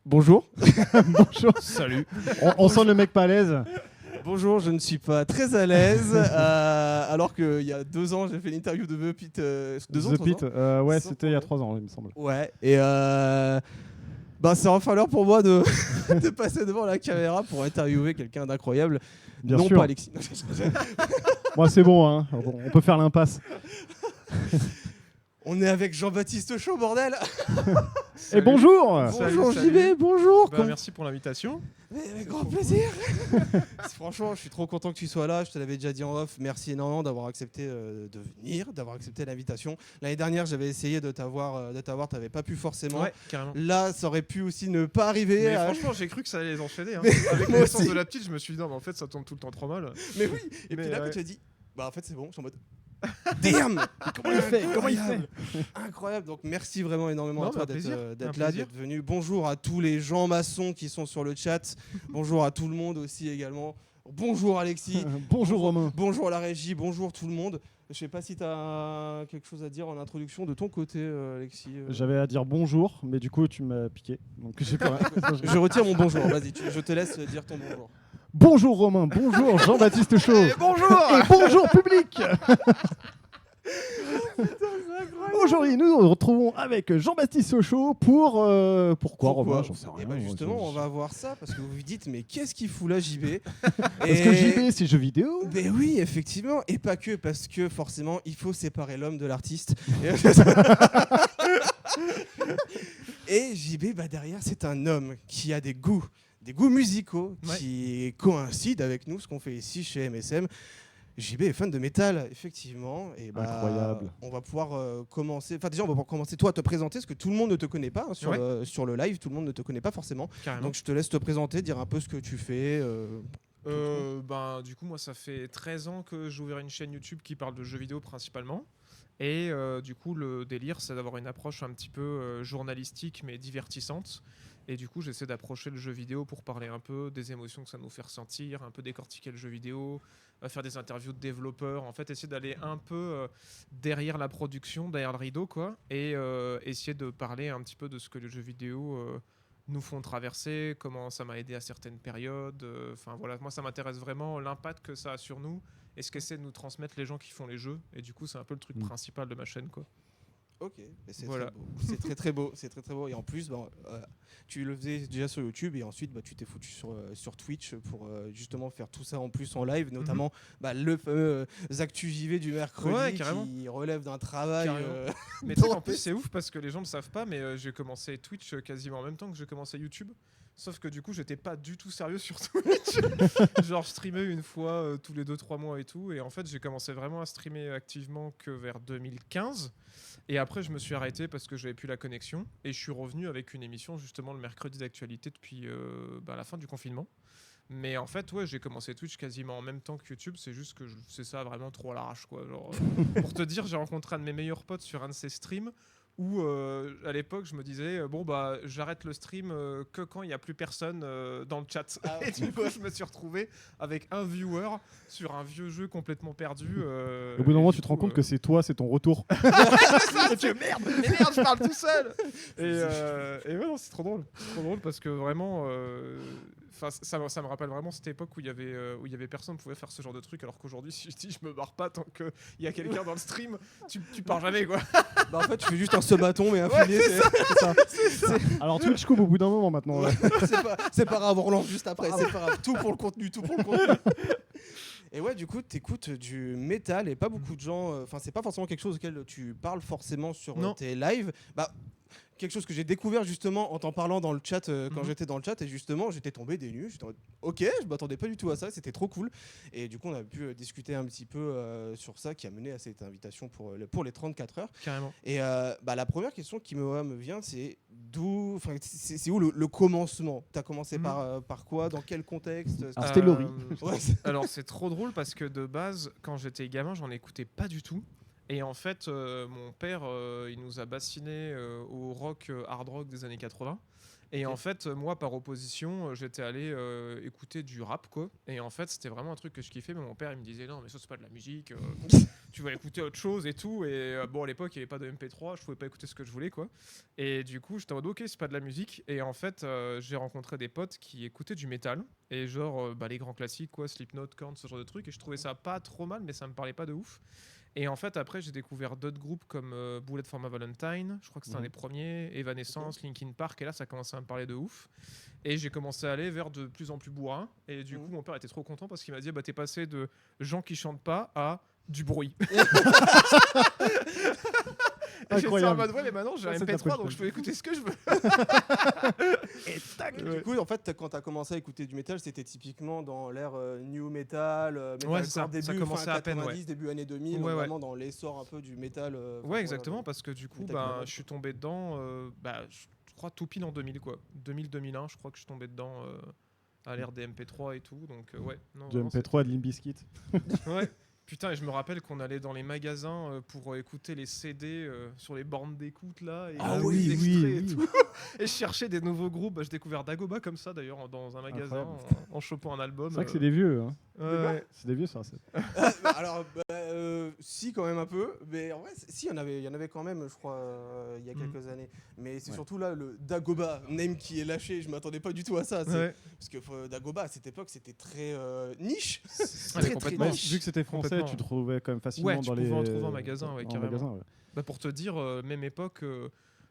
Bonjour. Bonjour. Salut. On sent le mec pas à l'aise. Bonjour, je ne suis pas très à l'aise. Alors qu'il y a 2 ans, j'ai fait l'interview de The Pit. 2 ans, The 3 Pit, ans ouais, Sans c'était il y a problème. 3 ans, il me semble. Ouais, et c'est enfin l'heure pour moi de, de passer devant la caméra pour interviewer quelqu'un d'incroyable. Bien non sûr. pas Alexis. Moi, c'est bon, hein. On peut faire l'impasse. On est avec Jean-Baptiste Chaud, bordel. Et bonjour. Bonjour salut. JB, bonjour. Bah, merci pour l'invitation. Mais avec grand plaisir. Franchement, je suis trop content que tu sois là. Je te l'avais déjà dit en off. Merci énormément d'avoir accepté de venir, d'avoir accepté l'invitation. L'année dernière, j'avais essayé de t'avoir, t'avais pas pu forcément. Ouais, carrément. Là, ça aurait pu aussi ne pas arriver. Mais franchement, j'ai cru que ça allait les enchaîner. Hein. Mais Avec moi la naissance aussi. de la petite, je me suis dit non, mais en fait, ça tombe tout le temps trop mal. Mais oui. Et Mais puis là, ouais. quand tu as dit, bah en fait, c'est bon. Je suis en mode. Damn. Comment il fait Incroyable. Donc merci vraiment énormément Non, à toi mais un plaisir. d'être Un là, plaisir. d'être venu. Bonjour à tous les gens maçons qui sont sur le chat. Bonjour à tout le monde aussi également. Bonjour Alexis. Bonjour Romain. Bonjour la régie. Bonjour tout le monde. Je sais pas si tu as quelque chose à dire en introduction de ton côté, Alexis. J'avais à dire bonjour, mais du coup, tu m'as piqué. Donc, j'ai pas... Je retire mon bonjour. Vas-y, je te laisse dire ton bonjour. Bonjour Romain, bonjour Jean-Baptiste Chaud. Et bonjour. Et bonjour public. Aujourd'hui, nous nous retrouvons avec Jean-Baptiste Chaud pour pourquoi Romain, j'en sais rien. Eh ben justement, on va voir ça parce que vous vous dites mais qu'est-ce qu'il fout là JB? Parce que JB, c'est jeux vidéo. Ben oui, effectivement, et pas que parce que forcément, il faut séparer l'homme de l'artiste. Et JB, bah derrière, c'est un homme qui a des goûts musicaux qui coïncident avec nous, ce qu'on fait ici chez MSM. JB est fan de métal, effectivement. Et bah, Incroyable. On va pouvoir commencer. Enfin, déjà, on va pouvoir commencer toi à te présenter, parce que tout le monde ne te connaît pas hein, sur le live. Tout le monde ne te connaît pas forcément. Carrément. Donc, je te laisse te présenter, dire un peu ce que tu fais. Du coup, moi, ça fait 13 ans que j'ai ouvert une chaîne YouTube qui parle de jeux vidéo principalement. Et du coup, le délire, c'est d'avoir une approche un petit peu journalistique, mais divertissante. Et du coup, j'essaie d'approcher le jeu vidéo pour parler un peu des émotions que ça nous fait ressentir, un peu décortiquer le jeu vidéo, faire des interviews de développeurs, en fait, essayer d'aller un peu derrière la production, derrière le rideau, quoi, et essayer de parler un petit peu de ce que les jeux vidéo nous font traverser, comment ça m'a aidé à certaines périodes. Enfin voilà, moi, ça m'intéresse vraiment l'impact que ça a sur nous et ce qu'essaient de nous transmettre les gens qui font les jeux. Et du coup, c'est un peu le truc principal de ma chaîne, quoi. Ok, mais c'est Voilà. très beau. C'est très très beau, c'est très très beau. Et en plus, tu le faisais déjà sur YouTube et ensuite tu t'es foutu sur Twitch pour justement faire tout ça en plus en live, notamment le fameux Actu JV du mercredi Ouais, carrément. qui relève d'un travail. Mais tu sais, en plus, c'est ouf parce que les gens ne le savent pas, mais j'ai commencé Twitch quasiment en même temps que j'ai commencé YouTube. Sauf que du coup, j'étais pas du tout sérieux sur Twitch. Genre, je streamais une fois tous les 2-3 mois et tout. Et en fait, j'ai commencé vraiment à streamer activement que vers 2015. Et après, je me suis arrêté parce que j'avais plus la connexion. Et je suis revenu avec une émission justement le mercredi d'actualité depuis la fin du confinement. Mais en fait, ouais, j'ai commencé Twitch quasiment en même temps que YouTube. C'est juste que c'est ça vraiment trop à l'arrache, quoi. Genre, pour te dire, j'ai rencontré un de mes meilleurs potes sur un de ses streams où à l'époque je me disais j'arrête le stream que quand il n'y a plus personne dans le chat. Et du coup je me suis retrouvé avec un viewer sur un vieux jeu complètement perdu. Au bout d'un moment, tu te rends compte que c'est toi, c'est ton retour. Et tu merde, je parle tout seul. Et ouais, non, c'est trop drôle. C'est trop drôle parce que vraiment ça me rappelle vraiment cette époque où il y avait personne qui pouvait faire ce genre de truc, alors qu'aujourd'hui si je dis je me barre pas tant qu'il y a quelqu'un dans le stream, tu pars jamais, quoi. En fait, tu fais juste un ce-bâton mais infini. C'est ça. Alors Twitch coupe au bout d'un moment maintenant. Ouais. C'est pas grave, on relance juste après. C'est pas grave. Tout pour le contenu. Et ouais, du coup, t'écoutes du métal et pas beaucoup de gens. Enfin, c'est pas forcément quelque chose auquel tu parles forcément sur tes lives. Quelque chose que j'ai découvert justement en t'en parlant dans le chat quand j'étais dans le chat, et justement j'étais tombé des nues. J'étais en mode, ok, je m'attendais pas du tout à ça, c'était trop cool. Et du coup on a pu discuter un petit peu sur ça qui a mené à cette invitation pour les 34 heures. Carrément. Et la première question qui me vient, c'est c'est où le commencement? T'as commencé par quoi? Dans quel contexte? Alors, c'était Laurie. Alors c'est trop drôle parce que de base, quand j'étais gamin, j'en écoutais pas du tout. Et en fait, mon père, il nous a bassinés au rock, hard rock des années 80. Et en fait, moi, par opposition, j'étais allé écouter du rap, quoi. Et en fait, c'était vraiment un truc que je kiffais. Mais mon père, il me disait non, mais ça, c'est pas de la musique. tu vas écouter autre chose et tout. Et bon, à l'époque, il n'y avait pas de MP3, je pouvais pas écouter ce que je voulais, quoi. Et du coup, j'étais en mode, ok, c'est pas de la musique. Et en fait, j'ai rencontré des potes qui écoutaient du métal. Et genre, les grands classiques, quoi, Slipknot, Korn, ce genre de trucs. Et je trouvais ça pas trop mal, mais ça me parlait pas de ouf. Et en fait, après, j'ai découvert d'autres groupes comme Bullet for My Valentine, je crois que c'était un des premiers, Evanescence, Linkin Park, et là, ça commençait à me parler de ouf. Et j'ai commencé à aller vers de plus en plus bourrin. Et du coup, mon père était trop content parce qu'il m'a dit t'es passé de gens qui chantent pas à du bruit. J'étais en mode mais maintenant j'ai un MP3 donc je peux écouter ce que je veux. Et tac. Du coup, en fait, quand t'as commencé à écouter du métal, c'était typiquement dans l'ère new metal, metalcore début, ça commençait fin à peine, 90, début années 2000, vraiment dans l'essor un peu du métal. Ouais, exactement, parce que du coup, je suis tombé dedans, je crois tout pile en 2000, quoi. 2000-2001, je crois que je suis tombé dedans à l'ère des MP3 et tout, donc ouais. Non, de MP3 et de Limp Bizkit. Ouais. Putain, et je me rappelle qu'on allait dans les magasins pour écouter les CD sur les bornes d'écoute là. Et et tout. Et je cherchais des nouveaux groupes. J'ai découvert Dagoba comme ça d'ailleurs dans un magasin en chopant un album. C'est vrai que c'est des vieux. Hein. Ouais. C'est des vieux ça. Alors, si, quand même un peu. Mais en vrai, si, il y en avait quand même, je crois, il y a quelques années. Mais c'est surtout là le Dagoba, name qui est lâché. Je m'attendais pas du tout à ça. Parce que Dagoba, à cette époque, c'était très niche. Très niche. Vu que c'était français, tu trouvais quand même facilement dans les. Tu pouvais en trouver en magasin, carrément. Pour te dire, même époque,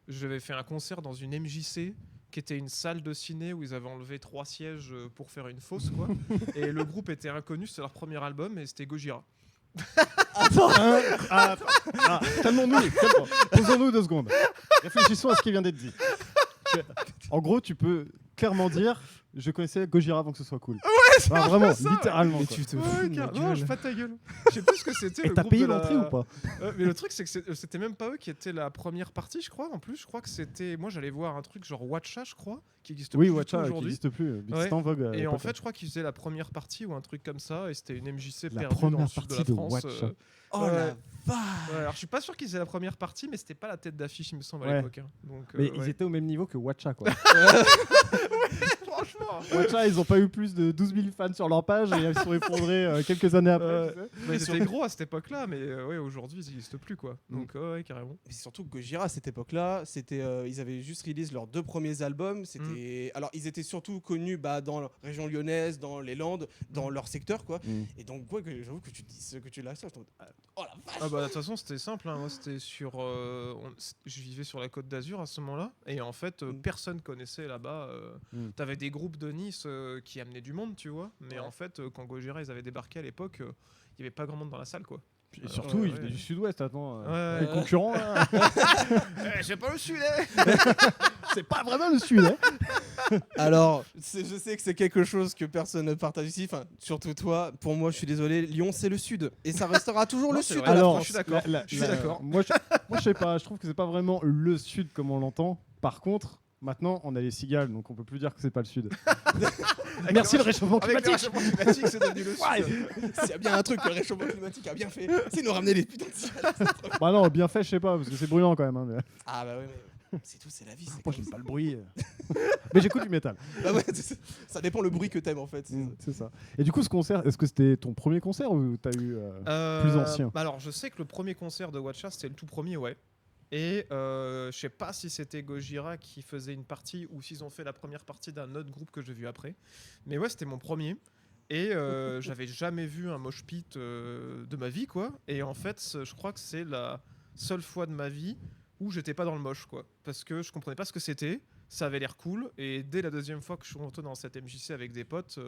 j'avais fait un concert dans une MJC qui était une salle de ciné où ils avaient enlevé 3 sièges pour faire une fosse, quoi. Et le groupe était inconnu, c'était leur premier album et c'était Gojira. Attends, calmons-nous, posons-nous 2 secondes. Réfléchissons à ce qui vient d'être dit. En gros, tu peux clairement dire je connaissais Gojira avant que ce soit cool. Ouais, c'est vraiment, ça. littéralement. Mais tu te fous de ma gueule. Non, je fais ta gueule. Je sais plus ce que c'était. Et t'as payé l'entrée ou pas? Mais le truc, c'est que c'était même pas eux qui étaient la première partie, je crois. En plus, je crois que c'était. Moi, j'allais voir un truc genre Watcha, je crois, qui existe plus Watcha, aujourd'hui. qui n'existe plus. C'était en vogue. Et en fait, je crois qu'ils faisaient la première partie ou un truc comme ça. Et c'était une MJC la perdue dans le sud de la de France. Watcha. Oh la vache. Alors, je suis pas sûr qu'ils aient la première partie, mais c'était pas la tête d'affiche, il me semble, à l'époque. Hein. Donc, mais ils étaient au même niveau que Watcha, quoi. Franchement. Watcha, ils ont pas eu plus de 12 000 fans sur leur page et ils sont effondrés quelques années après. Ils étaient gros à cette époque-là, mais aujourd'hui, ils n'existent plus, quoi. Donc, carrément. Et surtout que Gojira, à cette époque-là, ils avaient juste release leurs 2 premiers albums. Alors, ils étaient surtout connus dans la région lyonnaise, dans les Landes, dans leur secteur, quoi. Et donc, j'avoue que tu dis ce que tu l'as ça, oh la vache. De toute façon, c'était simple. Hein. Moi, c'était sur. Je vivais sur la Côte d'Azur à ce moment-là, et en fait, personne connaissait là-bas. T'avais des groupes de Nice qui amenaient du monde, tu vois. Mais en fait, quand Gojira ils avaient débarqué à l'époque, il y avait pas grand monde dans la salle, quoi. Et surtout, ils venaient du sud-ouest, attends. Les concurrents, là. C'est pas le sud, C'est pas vraiment le sud, hein. Alors, je sais que c'est quelque chose que personne ne partage ici, enfin, surtout toi. Pour moi, je suis désolé, Lyon, c'est le sud. Et ça restera toujours le sud. Alors, je suis d'accord. Je suis d'accord. Moi, je sais pas, je trouve que c'est pas vraiment le sud comme on l'entend. Par contre, maintenant, on a les cigales, donc on peut plus dire que c'est pas le sud. Merci le réchauffement climatique. Avec le réchauffement climatique, c'est devenu le sud. S'il y a bien un truc que le réchauffement climatique a bien fait, c'est nous ramener les putains de cigales. Bah non, bien fait, je sais pas, parce que c'est bruyant quand même. Hein, mais... Ah bah ouais, mais c'est tout, c'est la vie. Moi, j'aime pas le bruit. Mais j'écoute du métal. Ah ouais, ça dépend le bruit que t'aimes en fait. C'est ça. Et du coup, ce concert, est-ce que c'était ton premier concert ou t'as eu plus ancien? Alors, je sais que le premier concert de Watcha, c'était le tout premier, ouais. Et je sais pas si c'était Gojira qui faisait une partie ou s'ils ont fait la première partie d'un autre groupe que j'ai vu après. Mais ouais, c'était mon premier. Et j'avais jamais vu un mosh pit de ma vie, quoi. Et en fait, je crois que c'est la seule fois de ma vie où j'étais pas dans le mosh, quoi. Parce que je comprenais pas ce que c'était. Ça avait l'air cool. Et dès la deuxième fois que je suis rentré dans cette MJC avec des potes,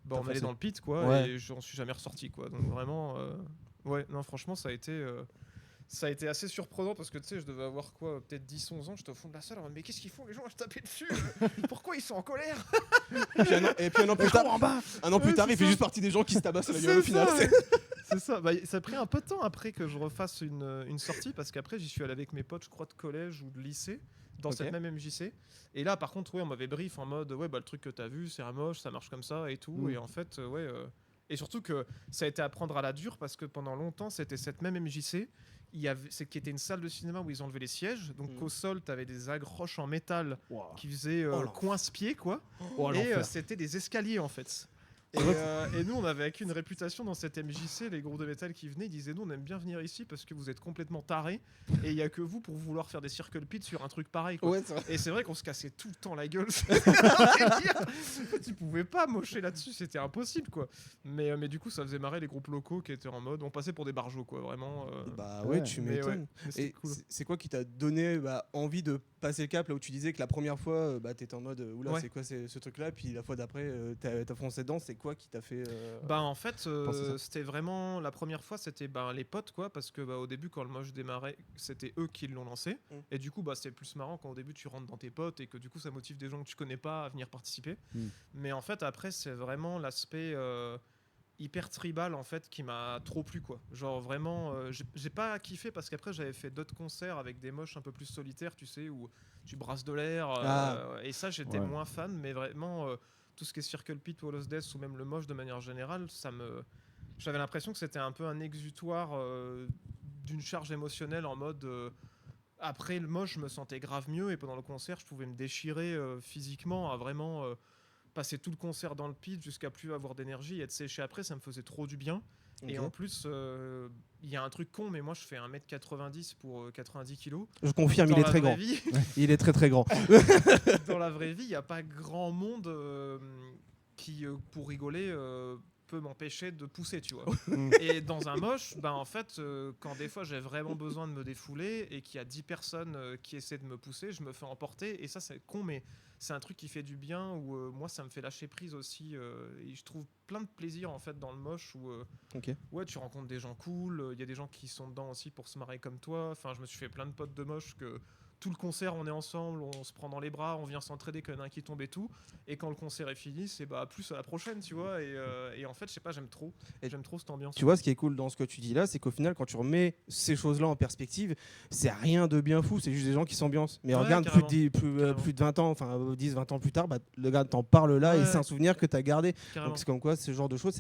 on allait dans le pit, quoi. Ouais. Et j'en suis jamais ressorti, quoi. Donc vraiment, ouais, non, franchement, ça a été assez surprenant parce que tu sais, je devais avoir quoi, peut-être 10-11 ans, j'étais au fond de la salle, mais qu'est-ce qu'ils font les gens à se taper dessus Pourquoi ils sont en colère? Et puis un an plus tard, il fait juste partie des gens qui se tabassent la gueule au final. C'est ça, ça a pris un peu de temps après que je refasse une sortie parce qu'après j'y suis allé avec mes potes, je crois, de collège ou de lycée, dans cette même MJC. Et là, par contre, on m'avait brief en mode, le truc que t'as vu, c'est Ramoche, ça marche comme ça et tout. Et en fait, et surtout que ça a été à prendre à la dure parce que pendant longtemps, c'était cette même MJC. Qui était une salle de cinéma où ils enlevaient les sièges, donc au sol t'avais des accroches en métal qui faisaient coince-pied, quoi. Et c'était des escaliers en fait. Et nous, on avait acquis une réputation dans cette MJC, les groupes de métal qui venaient, ils disaient nous, on aime bien venir ici parce que vous êtes complètement tarés et il y a que vous pour vouloir faire des circle pits sur un truc pareil. Quoi. Ouais, c'est vrai. Et c'est vrai qu'on se cassait tout le temps la gueule. Tu pouvais pas mocher là-dessus, c'était impossible quoi. Mais du coup, ça faisait marrer les groupes locaux qui étaient en mode, on passait pour des barjots quoi, vraiment. Bah Ouais, ouais, tu mais m'étonnes. mais c'était Et cool. c'est quoi qui t'a donné envie de passer le cap là où tu disais que la première fois t'étais en mode oula Ouais. c'est quoi ce truc là, puis la fois d'après t'as foncé dedans, c'est quoi qui t'a fait Bah en fait penser ça. c'était vraiment la première fois c'était les potes quoi parce que au début quand le moche démarrait c'était eux qui l'ont lancé et du coup c'était plus marrant quand au début tu rentres dans tes potes et que du coup ça motive des gens que tu connais pas à venir participer mais en fait après c'est vraiment l'aspect hyper tribal en fait qui m'a trop plu quoi, genre vraiment j'ai pas kiffé parce qu'après j'avais fait d'autres concerts avec des moches un peu plus solitaires tu sais où tu brasses de l'air et ça j'étais moins fan mais vraiment tout ce qui est Circle Pit, Wall of Death ou même le moche de manière générale, j'avais l'impression que c'était un peu un exutoire d'une charge émotionnelle en mode après le moche je me sentais grave mieux et pendant le concert je pouvais me déchirer physiquement à vraiment passer tout le concert dans le pit jusqu'à plus avoir d'énergie et être séché après ça me faisait trop du bien. Ok. Et en plus il y a un truc con mais moi je fais 1m90 pour 90 kg. Je confirme, il est très grand. Il est très très grand. Dans la vraie vie, il n'y a pas grand monde qui, pour rigoler, peut m'empêcher de pousser, tu vois. Et dans un moche, en fait, quand des fois j'ai vraiment besoin de me défouler et qu'il y a 10 personnes qui essaient de me pousser, je me fais emporter. Et ça, c'est con, mais c'est un truc qui fait du bien, où moi, ça me fait lâcher prise aussi. Et je trouve plein de plaisir, en fait, dans le moche, où ouais, tu rencontres des gens cool, il y a des gens qui sont dedans aussi pour se marrer comme toi. Enfin, je me suis fait plein de potes de moche que... Tout le concert, on est ensemble, on se prend dans les bras, on vient s'entraider quand il y en a un qui tombe et tout. Et quand le concert est fini, c'est plus à la prochaine, tu vois. Et en fait, je sais pas, j'aime trop cette ambiance. Tu vois, ce qui est cool dans ce que tu dis là, c'est qu'au final, quand tu remets ces choses-là en perspective, c'est rien de bien fou, c'est juste des gens qui s'ambiancent. Mais Ouais, regarde, carrément. plus de 20 ans, enfin 10, 20 ans plus tard, le gars t'en parle là et Ouais. c'est un souvenir que t'as gardé. Carrément. Donc c'est comme quoi, ce genre de choses,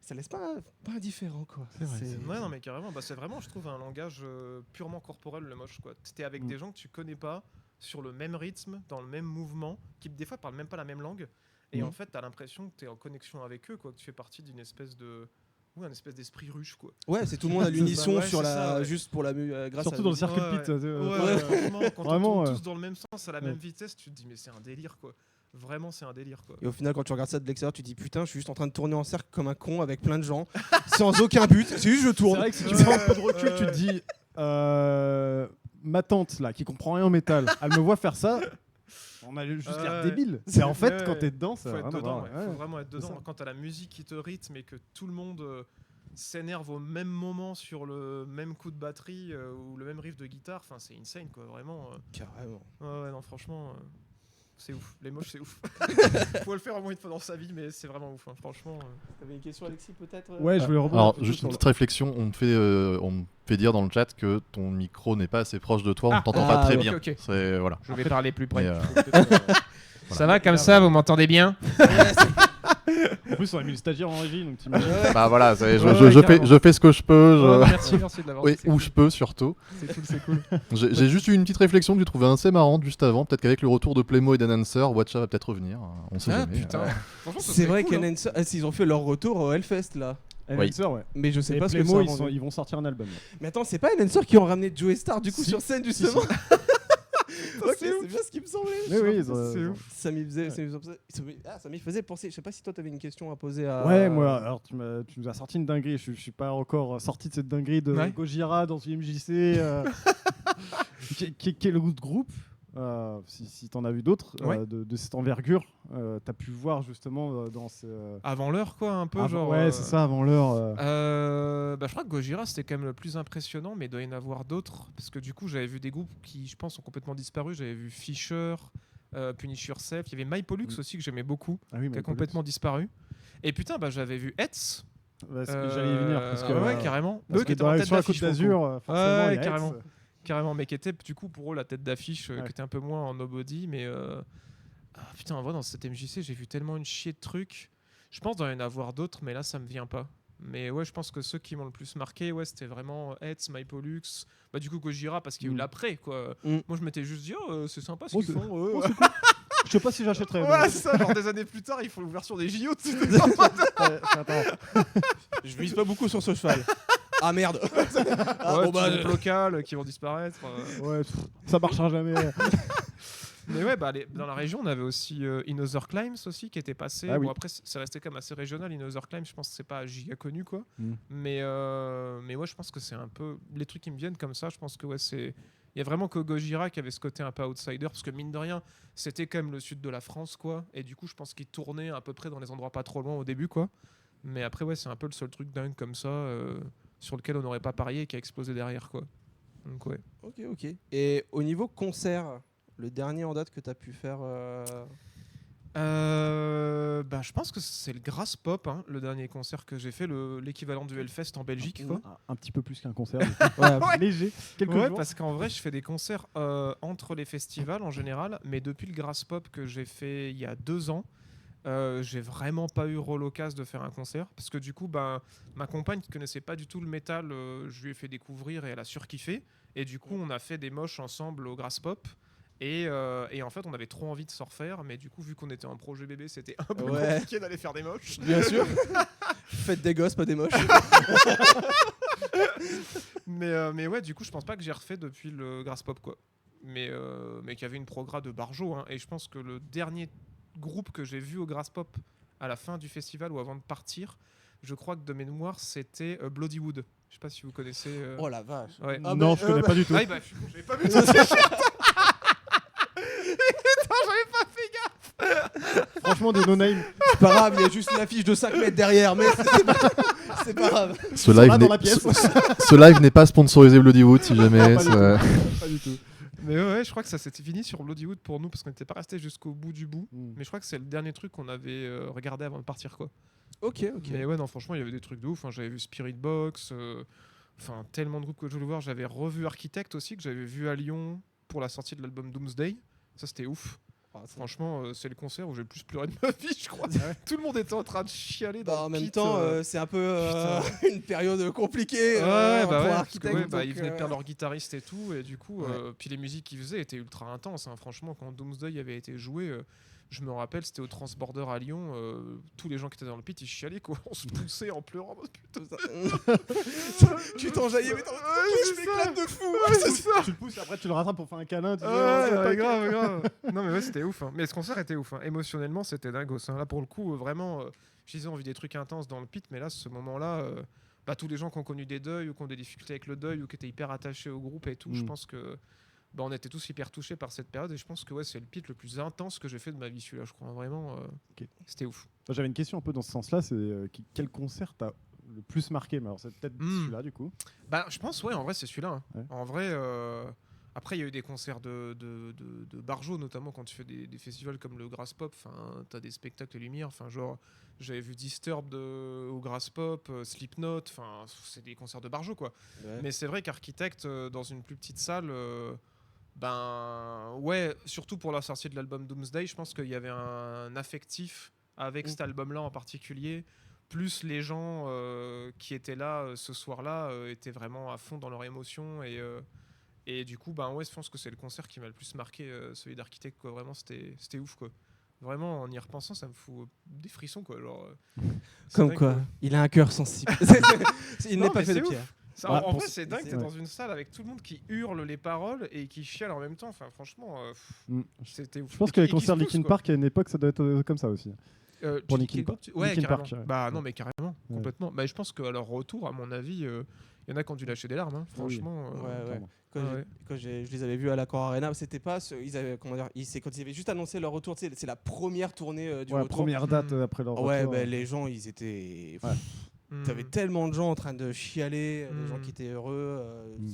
ça laisse pas indifférent, quoi. C'est vrai, Ouais, non, mais carrément, c'est vraiment, je trouve, un langage purement corporel, le moche, quoi. T'es avec des gens que tu connais pas, sur le même rythme, dans le même mouvement, qui des fois parlent même pas la même langue. Et en fait, t'as l'impression que t'es en connexion avec eux, quoi, que tu fais partie d'une espèce de... Ouais, un espèce d'esprit ruche, quoi. Ouais, c'est tout le monde à l'unisson Ouais, sur c'est la ça, ouais. juste pour la grâce Surtout à dans le circuit pit. Ouais, franchement, quand Vraiment, on tourne tous dans le même sens, à la même ouais. vitesse, tu te dis, mais c'est un délire, quoi. Vraiment, c'est un délire, quoi. Et au final, quand tu regardes ça de l'extérieur, tu te dis putain, je suis juste en train de tourner en cercle comme un con avec plein de gens, sans aucun but. C'est juste je C'est tourne. vrai que si tu prends un peu de recul, tu te dis ma tante là qui comprend rien au métal, elle me voit faire ça. On a juste l'air débile. C'est en fait quand t'es dedans, ça faut a être rien à dedans, voir. ouais. Faut vraiment être c'est dedans. ça. Quand t'as la musique qui te rythme et que tout le monde s'énerve au même moment sur le même coup de batterie ou le même riff de guitare, enfin c'est insane quoi, vraiment. Carrément. Ouais, non franchement, c'est ouf. Les moches c'est ouf. Faut le faire au moins une fois dans sa vie, mais c'est vraiment ouf. Hein. Franchement. T'avais une question, Alexis, peut-être Ouais, je voulais rebondir. Alors, plutôt juste sur une le- petite réflexion, on me fait dire dans le chat que ton micro n'est pas assez proche de toi, on t'entend pas très ok, bien. ok. C'est voilà. Je vais parler plus près. Mais, Ça va comme ça, vous m'entendez bien? En plus, on a mis le stagiaire en régie, donc t'imagines. bah voilà, Ouais, carrément. je fais ce que je peux. Merci de l'avoir Oui, dit, c'est où cool. je peux surtout. C'est cool. J'ai juste eu une petite réflexion que j'ai trouvée assez marrante juste avant. Peut-être qu'avec le retour de Playmo et d'Enhancer, Watcha va peut-être revenir. On sait jamais. Putain. Franchement, ça C'est serait vrai cool, hein. qu'Enhancer, ils ont fait leur retour au Hellfest là. Enhancer, ouais. Mais je sais Et pas ce que Playmo, ça a rendu. ils vont sortir un album. là. Mais attends, c'est pas Enhancer qui ont ramené Joey Star du coup Si. sur scène justement. Ok, C'est c'est bien ce qui me semblait. Oui, oui, ils ont- c'est ils ont- ouf. Ça m'y faisait penser. Je sais pas si toi t'avais une question à poser à. Ouais, moi, alors tu nous as sorti une dinguerie. Je suis pas encore sorti de cette dinguerie de Ouais. Gojira dans une MJC. Quel autre groupe, si t'en as vu d'autres, Ouais. de cette envergure, t'as pu voir justement dans ce. Avant l'heure, quoi, un peu, avant- genre. ouais, c'est ça, avant l'heure. Je crois que Gojira c'était quand même le plus impressionnant, mais il doit y en avoir d'autres parce que du coup j'avais vu des groupes qui je pense ont complètement disparu. J'avais vu Fisher, Punish Yourself, il y avait My Pollux aussi que j'aimais beaucoup, Ah oui, qui a complètement disparu. Et putain, j'avais vu Hetz. J'allais y venir. Parce que, ouais, carrément. parce Eux que qui étaient en tête sur la Côte d'affiche. pour le coup. d'Azur, forcément, Ouais, il y a carrément. Hetz. Carrément, mais qui était du coup pour eux la tête d'affiche, Ouais. qui était un peu moins en nobody, mais putain, en vrai, dans cette MJC, j'ai vu tellement une chier de trucs. Je pense d'en y en avoir d'autres, mais là, ça me vient pas. Mais ouais, je pense que ceux qui m'ont le plus marqué, ouais, c'était vraiment Hetz, My Pollux, bah du coup Gojira parce qu'il y a eu l'après, quoi. Mm. Moi, je m'étais juste dit, oh, c'est sympa ce Oh, qu'ils c'est- font. oh, Je sais pas si j'achèterais. Ouais, c'est ça, genre des années plus tard, ils font l'ouverture des JO. Je mise pas beaucoup sur ce cheval. Ah merde. Des locales qui vont disparaître. Ouais, ça marchera jamais. Mais ouais, dans la région, on avait aussi In Other Climes aussi qui était passé. Ah oui. Bon, après, c'est resté quand même assez régional. In Other Climes, je pense que c'est pas giga connu, quoi. Mm. Mais ouais, je pense que c'est un peu les trucs qui me viennent comme ça. Je pense que ouais, c'est. Il y a vraiment que Gojira qui avait ce côté un peu outsider, parce que mine de rien, c'était quand même le sud de la France, quoi. Et du coup, je pense qu'il tournait à peu près dans les endroits pas trop loin au début, quoi. Mais après, ouais, c'est un peu le seul truc dingue comme ça sur lequel on n'aurait pas parié et qui a explosé derrière, quoi. Donc ouais. Ok. Et au niveau concert, le dernier en date que tu as pu faire Je pense que c'est le Grass Pop, hein, le dernier concert que j'ai fait, l'équivalent du Hellfest en Belgique, quoi. Un petit peu plus qu'un concert. Ouais, léger. Quelques jours. Parce qu'en vrai, je fais des concerts entre les festivals en général, mais depuis le Grass Pop que j'ai fait il y a 2 ans, j'ai vraiment pas eu l'occasion de faire un concert, parce que du coup, ma compagne qui connaissait pas du tout le métal, je lui ai fait découvrir et elle a surkiffé, et du coup, on a fait des moches ensemble au Grass Pop. Et en fait, on avait trop envie de se refaire, mais du coup, vu qu'on était en projet bébé, c'était un peu compliqué d'aller faire des moches. Bien sûr. Faites des gosses, pas des moches. mais ouais, du coup, je pense pas que j'ai refait depuis le Grass Pop, quoi. Mais qu'il y avait une progra de Barjo, hein, et je pense que le dernier groupe que j'ai vu au Grass Pop à la fin du festival ou avant de partir, je crois que de mémoire, c'était Bloody Wood. Je sais pas si vous connaissez. Oh la vache. Ouais. Non, je connais pas du tout. Ah, je suis con, j'avais pas vu ça. J'avais pas fait gaffe. Franchement, des no-name. C'est pas grave, il y a juste une affiche de 5 mètres derrière, mais c'est pas grave. Ce live n'est pas sponsorisé Bloodywood si jamais. Pas du tout. Mais ouais, je crois que ça s'était fini sur Bloodywood pour nous parce qu'on n'était pas resté jusqu'au bout du bout. Mais je crois que c'est le dernier truc qu'on avait regardé avant de partir, quoi. Ok. Mais ouais, non, franchement, il y avait des trucs de ouf. Hein. J'avais vu Spirit Box, tellement de groupes que je voulais voir. J'avais revu Architect aussi, que j'avais vu à Lyon pour la sortie de l'album Doomsday. Ça, c'était ouf. Franchement, c'est le concert où j'ai le plus pleuré de ma vie, je crois. Tout le monde était en train de chialer dans en le même pit, temps, c'est un peu une période compliquée pour Architect. Ils venaient de perdre leur guitariste et tout, et du coup, puis les musiques qu'ils faisaient étaient ultra intenses. Hein. Franchement, quand Doomsday avait été joué, je me rappelle, c'était au Transborder à Lyon, tous les gens qui étaient dans le pit, ils chialaient, quoi. On se poussait en pleurant. Putain, tu t'enjaillais, mais je m'éclate de fou. C'est ça. Tu le pousses, après tu le rattrapes pour faire un câlin. Grave. Non, mais ouais, c'était ouf. Hein. Mais ce concert était ouf. Hein. Émotionnellement, c'était dingue. Hein. Là, pour le coup, vraiment, je disais, on vit des trucs intenses dans le pit, mais là, ce moment-là, tous les gens qui ont connu des deuils ou qui ont des difficultés avec le deuil ou qui étaient hyper attachés au groupe et tout, je pense que on était tous hyper touchés par cette période, et je pense que ouais, c'est le pit le plus intense que j'ai fait de ma vie, celui-là, je crois. Vraiment, c'était ouf. J'avais une question un peu dans ce sens-là, c'est quel concert t'as le plus marqué? Mais alors c'est peut-être celui-là du coup. Je pense, ouais, en vrai, c'est celui-là. Hein. Ouais. En vrai, après, il y a eu des concerts de Barjo, notamment quand tu fais des festivals comme le Grass Pop. T'as des spectacles et lumière. Genre, j'avais vu Disturbed au Grass Pop, Slipknot. C'est des concerts de Barjo, quoi. Ouais. Mais c'est vrai qu'Architect, dans une plus petite salle. Ouais, surtout pour la sortie de l'album Doomsday, je pense qu'il y avait un affectif avec cet album-là en particulier. Plus les gens qui étaient là ce soir-là étaient vraiment à fond dans leur émotion. Et du coup, ouais, je pense que c'est le concert qui m'a le plus marqué, celui d'Architect, quoi. Vraiment, c'était ouf, quoi. Vraiment, en y repensant, ça me fout des frissons, quoi. Genre, comme dingue, quoi. Il a un cœur sensible. Il n'est pas fait de pierre. En vrai, c'est dingue, t'es dans une salle avec tout le monde qui hurle les paroles et qui chiale en même temps. Franchement, c'était ouf. Je pense que les concerts de Linkin Park à une époque, ça doit être comme ça aussi. Pour Linkin Park. Ouais, carrément. Park, non, mais carrément, complètement. Je pense qu'à leur retour, à mon avis, il y en a qui ont dû lâcher des larmes. Hein. Franchement. Quand je les avais vus à l'Accor Arena, c'était pas. Ils avaient, quand ils avaient juste annoncé leur retour. C'est la première tournée du retour. Première date après leur retour. Les gens, ils étaient. T'avais tellement de gens en train de chialer, des gens qui étaient heureux,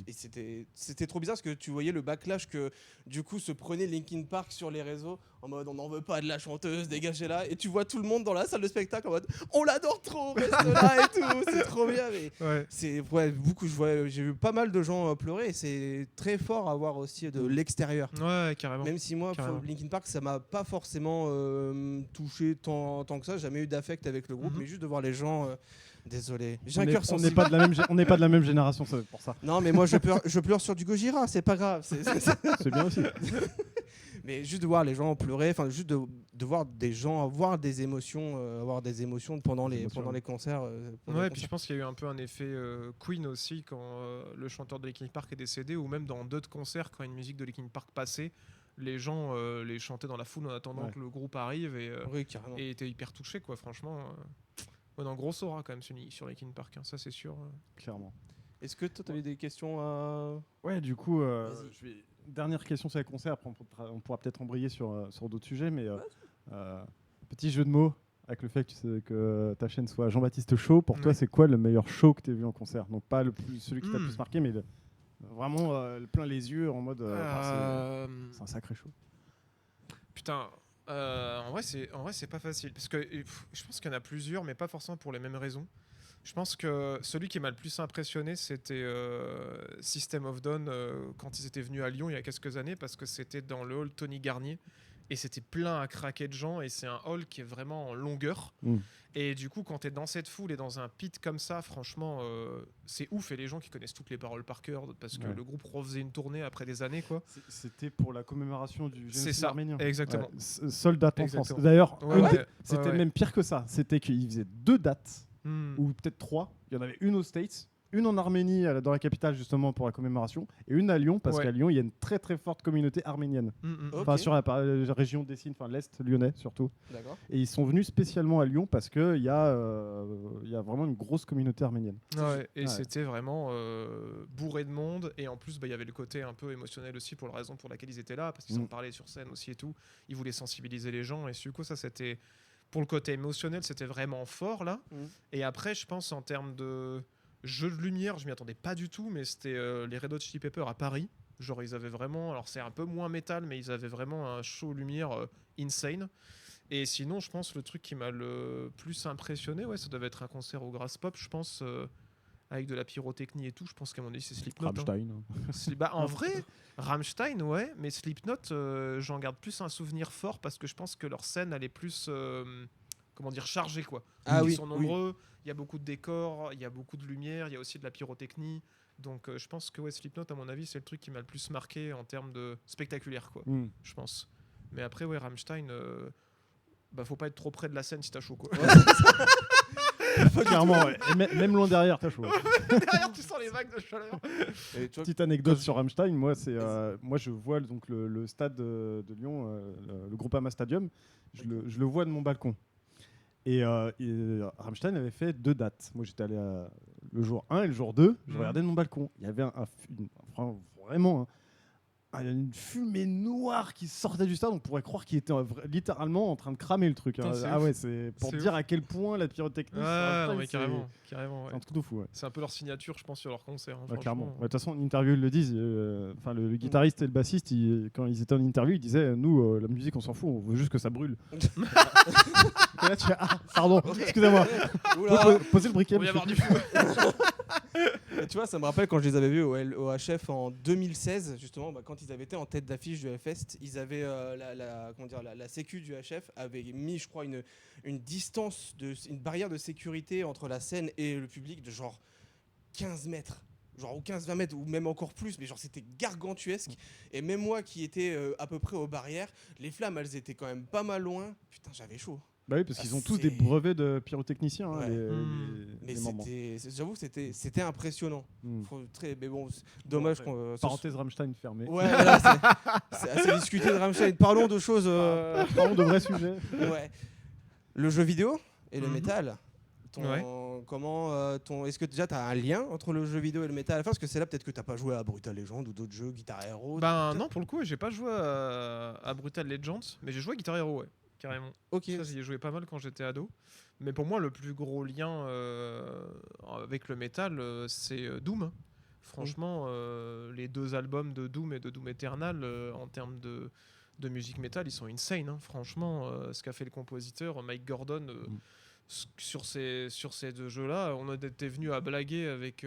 et c'était trop bizarre parce que tu voyais le backlash que du coup se prenait Linkin Park sur les réseaux en mode on n'en veut pas de la chanteuse, dégagez-la, et tu vois tout le monde dans la salle de spectacle en mode on l'adore trop, reste là et tout, c'est trop bien. Mais c'est j'ai vu pas mal de gens pleurer, et c'est très fort à voir aussi de l'extérieur. Ouais, carrément. Même si moi, Linkin Park, ça m'a pas forcément touché tant que ça, j'ai jamais eu d'affect avec le groupe, mais juste de voir les gens. Désolé, j'ai un cœur sensible. On n'est pas de la même génération, c'est pour ça. Non, mais moi je pleure sur du Gojira, c'est pas grave. C'est bien aussi. Mais juste de voir les gens pleurer, enfin juste de voir des gens avoir des émotions pendant les concerts. Ouais, puis je pense qu'il y a eu un peu un effet Queen aussi quand le chanteur de Linkin Park est décédé, ou même dans d'autres concerts quand une musique de Linkin Park passait, les gens les chantaient dans la foule en attendant que le groupe arrive et étaient hyper touchés, quoi. Franchement, on a un gros aura quand même sur Linkin Park, hein, ça c'est sûr. Clairement. Est-ce que toi, tu avais des questions à... Ouais, du coup, dernière question sur les concerts, après on pourra peut-être embrayer sur d'autres sujets, mais petit jeu de mots avec le fait que ta chaîne soit Jean-Baptiste Show. Pour toi, c'est quoi le meilleur show que tu as vu en concert? Donc pas celui qui t'a le plus marqué, mais vraiment plein les yeux en mode c'est un sacré show. Putain, en vrai c'est pas facile parce que je pense qu'il y en a plusieurs, mais pas forcément pour les mêmes raisons. Je pense que celui qui m'a le plus impressionné, c'était System of Down quand ils étaient venus à Lyon il y a quelques années, parce que c'était dans le hall Tony Garnier et c'était plein à craquer de gens, et c'est un hall qui est vraiment en longueur. Et du coup, quand t'es dans cette foule et dans un pit comme ça, franchement, c'est ouf. Et les gens qui connaissent toutes les paroles par cœur, parce que le groupe refaisait une tournée après des années, quoi. C'était pour la commémoration du génocide arménien. Exactement. Seule date en France. D'ailleurs, c'était même pire que ça. C'était qu'ils faisaient 2 dates. Ou peut-être 3. Il y en avait une aux States, une en Arménie, dans la capitale justement pour la commémoration, et une à Lyon, parce qu'à Lyon il y a une très très forte communauté arménienne. Enfin sur la région d'Essine, enfin l'Est lyonnais surtout. D'accord. Et ils sont venus spécialement à Lyon parce qu'il y a vraiment une grosse communauté arménienne. C'était vraiment bourré de monde, et en plus il y avait le côté un peu émotionnel aussi pour la raison pour laquelle ils étaient là, parce qu'ils en parlaient sur scène aussi et tout. Ils voulaient sensibiliser les gens, et du coup ça c'était... Pour le côté émotionnel, c'était vraiment fort là. Et après, je pense en termes de jeu de lumière, je m'y attendais pas du tout, mais c'était les Red Hot Chili Peppers à Paris. Genre, ils avaient vraiment, alors c'est un peu moins métal, mais ils avaient vraiment un show lumière insane. Et sinon, je pense le truc qui m'a le plus impressionné, ça devait être un concert au Grass Pop, je pense, avec de la pyrotechnie et tout. Je pense qu'à mon avis, c'est Slipknot. Rammstein. En vrai, Rammstein, mais Slipknot, j'en garde plus un souvenir fort parce que je pense que leur scène, elle est plus, chargée, quoi. Ils sont nombreux, il y a beaucoup de décors, il y a beaucoup de lumière, il y a aussi de la pyrotechnie. Donc, je pense que Slipknot, à mon avis, c'est le truc qui m'a le plus marqué en termes de spectaculaire, quoi. Je pense. Mais après, Rammstein, faut pas être trop près de la scène si t'as chaud, quoi. Clairement, et même loin derrière, t'as chaud. Derrière, tu sens les vagues de chaleur. Petite anecdote sur Rammstein, moi je vois donc le stade de Lyon, le Groupama Stadium, je le vois de mon balcon. Et Rammstein avait fait 2 dates. Moi j'étais allé le jour 1 et le jour 2, je regardais de mon balcon. Il y avait vraiment une fumée noire qui sortait du stade. On pourrait croire qu'il était littéralement en train de cramer le truc. C'est pour dire à quel point la pyrotechnie. Carrément. C'est un truc de fou. C'est un peu leur signature, je pense, sur leur concert. Clairement. De toute façon, en interview, ils le disent. Le guitariste et le bassiste, quand ils étaient en interview, ils disaient nous, la musique, on s'en fout, on veut juste que ça brûle. Et là, tu fais, pardon, excusez-moi. Posez le briquet. Il va y avoir du feu. Tu vois, ça me rappelle quand je les avais vus au HF en 2016, justement, quand ils avaient été en tête d'affiche du Hellfest, ils avaient la sécu du HF avait mis, je crois, une distance, une barrière de sécurité entre la scène et le public de genre 15 mètres. Genre ou 15-20 mètres, ou même encore plus, mais genre c'était gargantuesque. Et même moi qui étais à peu près aux barrières, les flammes, elles étaient quand même pas mal loin. Putain, j'avais chaud. Bah oui, parce qu'ils ont tous des brevets de pyrotechniciens. Mais j'avoue que c'était impressionnant. Mais bon, dommage qu'on. Parenthèse Rammstein fermée. Ouais, voilà, c'est assez discuté de Rammstein. Parlons de choses. Parlons de vrais sujets. Ouais. Le jeu vidéo et le métal. Est-ce que déjà tu as un lien entre le jeu vidéo et le métal à la fin? Parce que c'est là peut-être que tu n'as pas joué à Brutal Legend ou d'autres jeux, Guitar Hero. Non, pour le coup, j'ai pas joué à Brutal Legend, mais j'ai joué à Guitar Hero, carrément. Ok. Ça, j'y ai joué pas mal quand j'étais ado. Mais pour moi, le plus gros lien avec le métal, c'est Doom. Franchement, les 2 albums de Doom et de Doom Eternal, en termes de musique métal, ils sont insane. Hein. Franchement, ce qu'a fait le compositeur, Mike Gordon, sur ces 2 jeux-là, on était venu à blaguer avec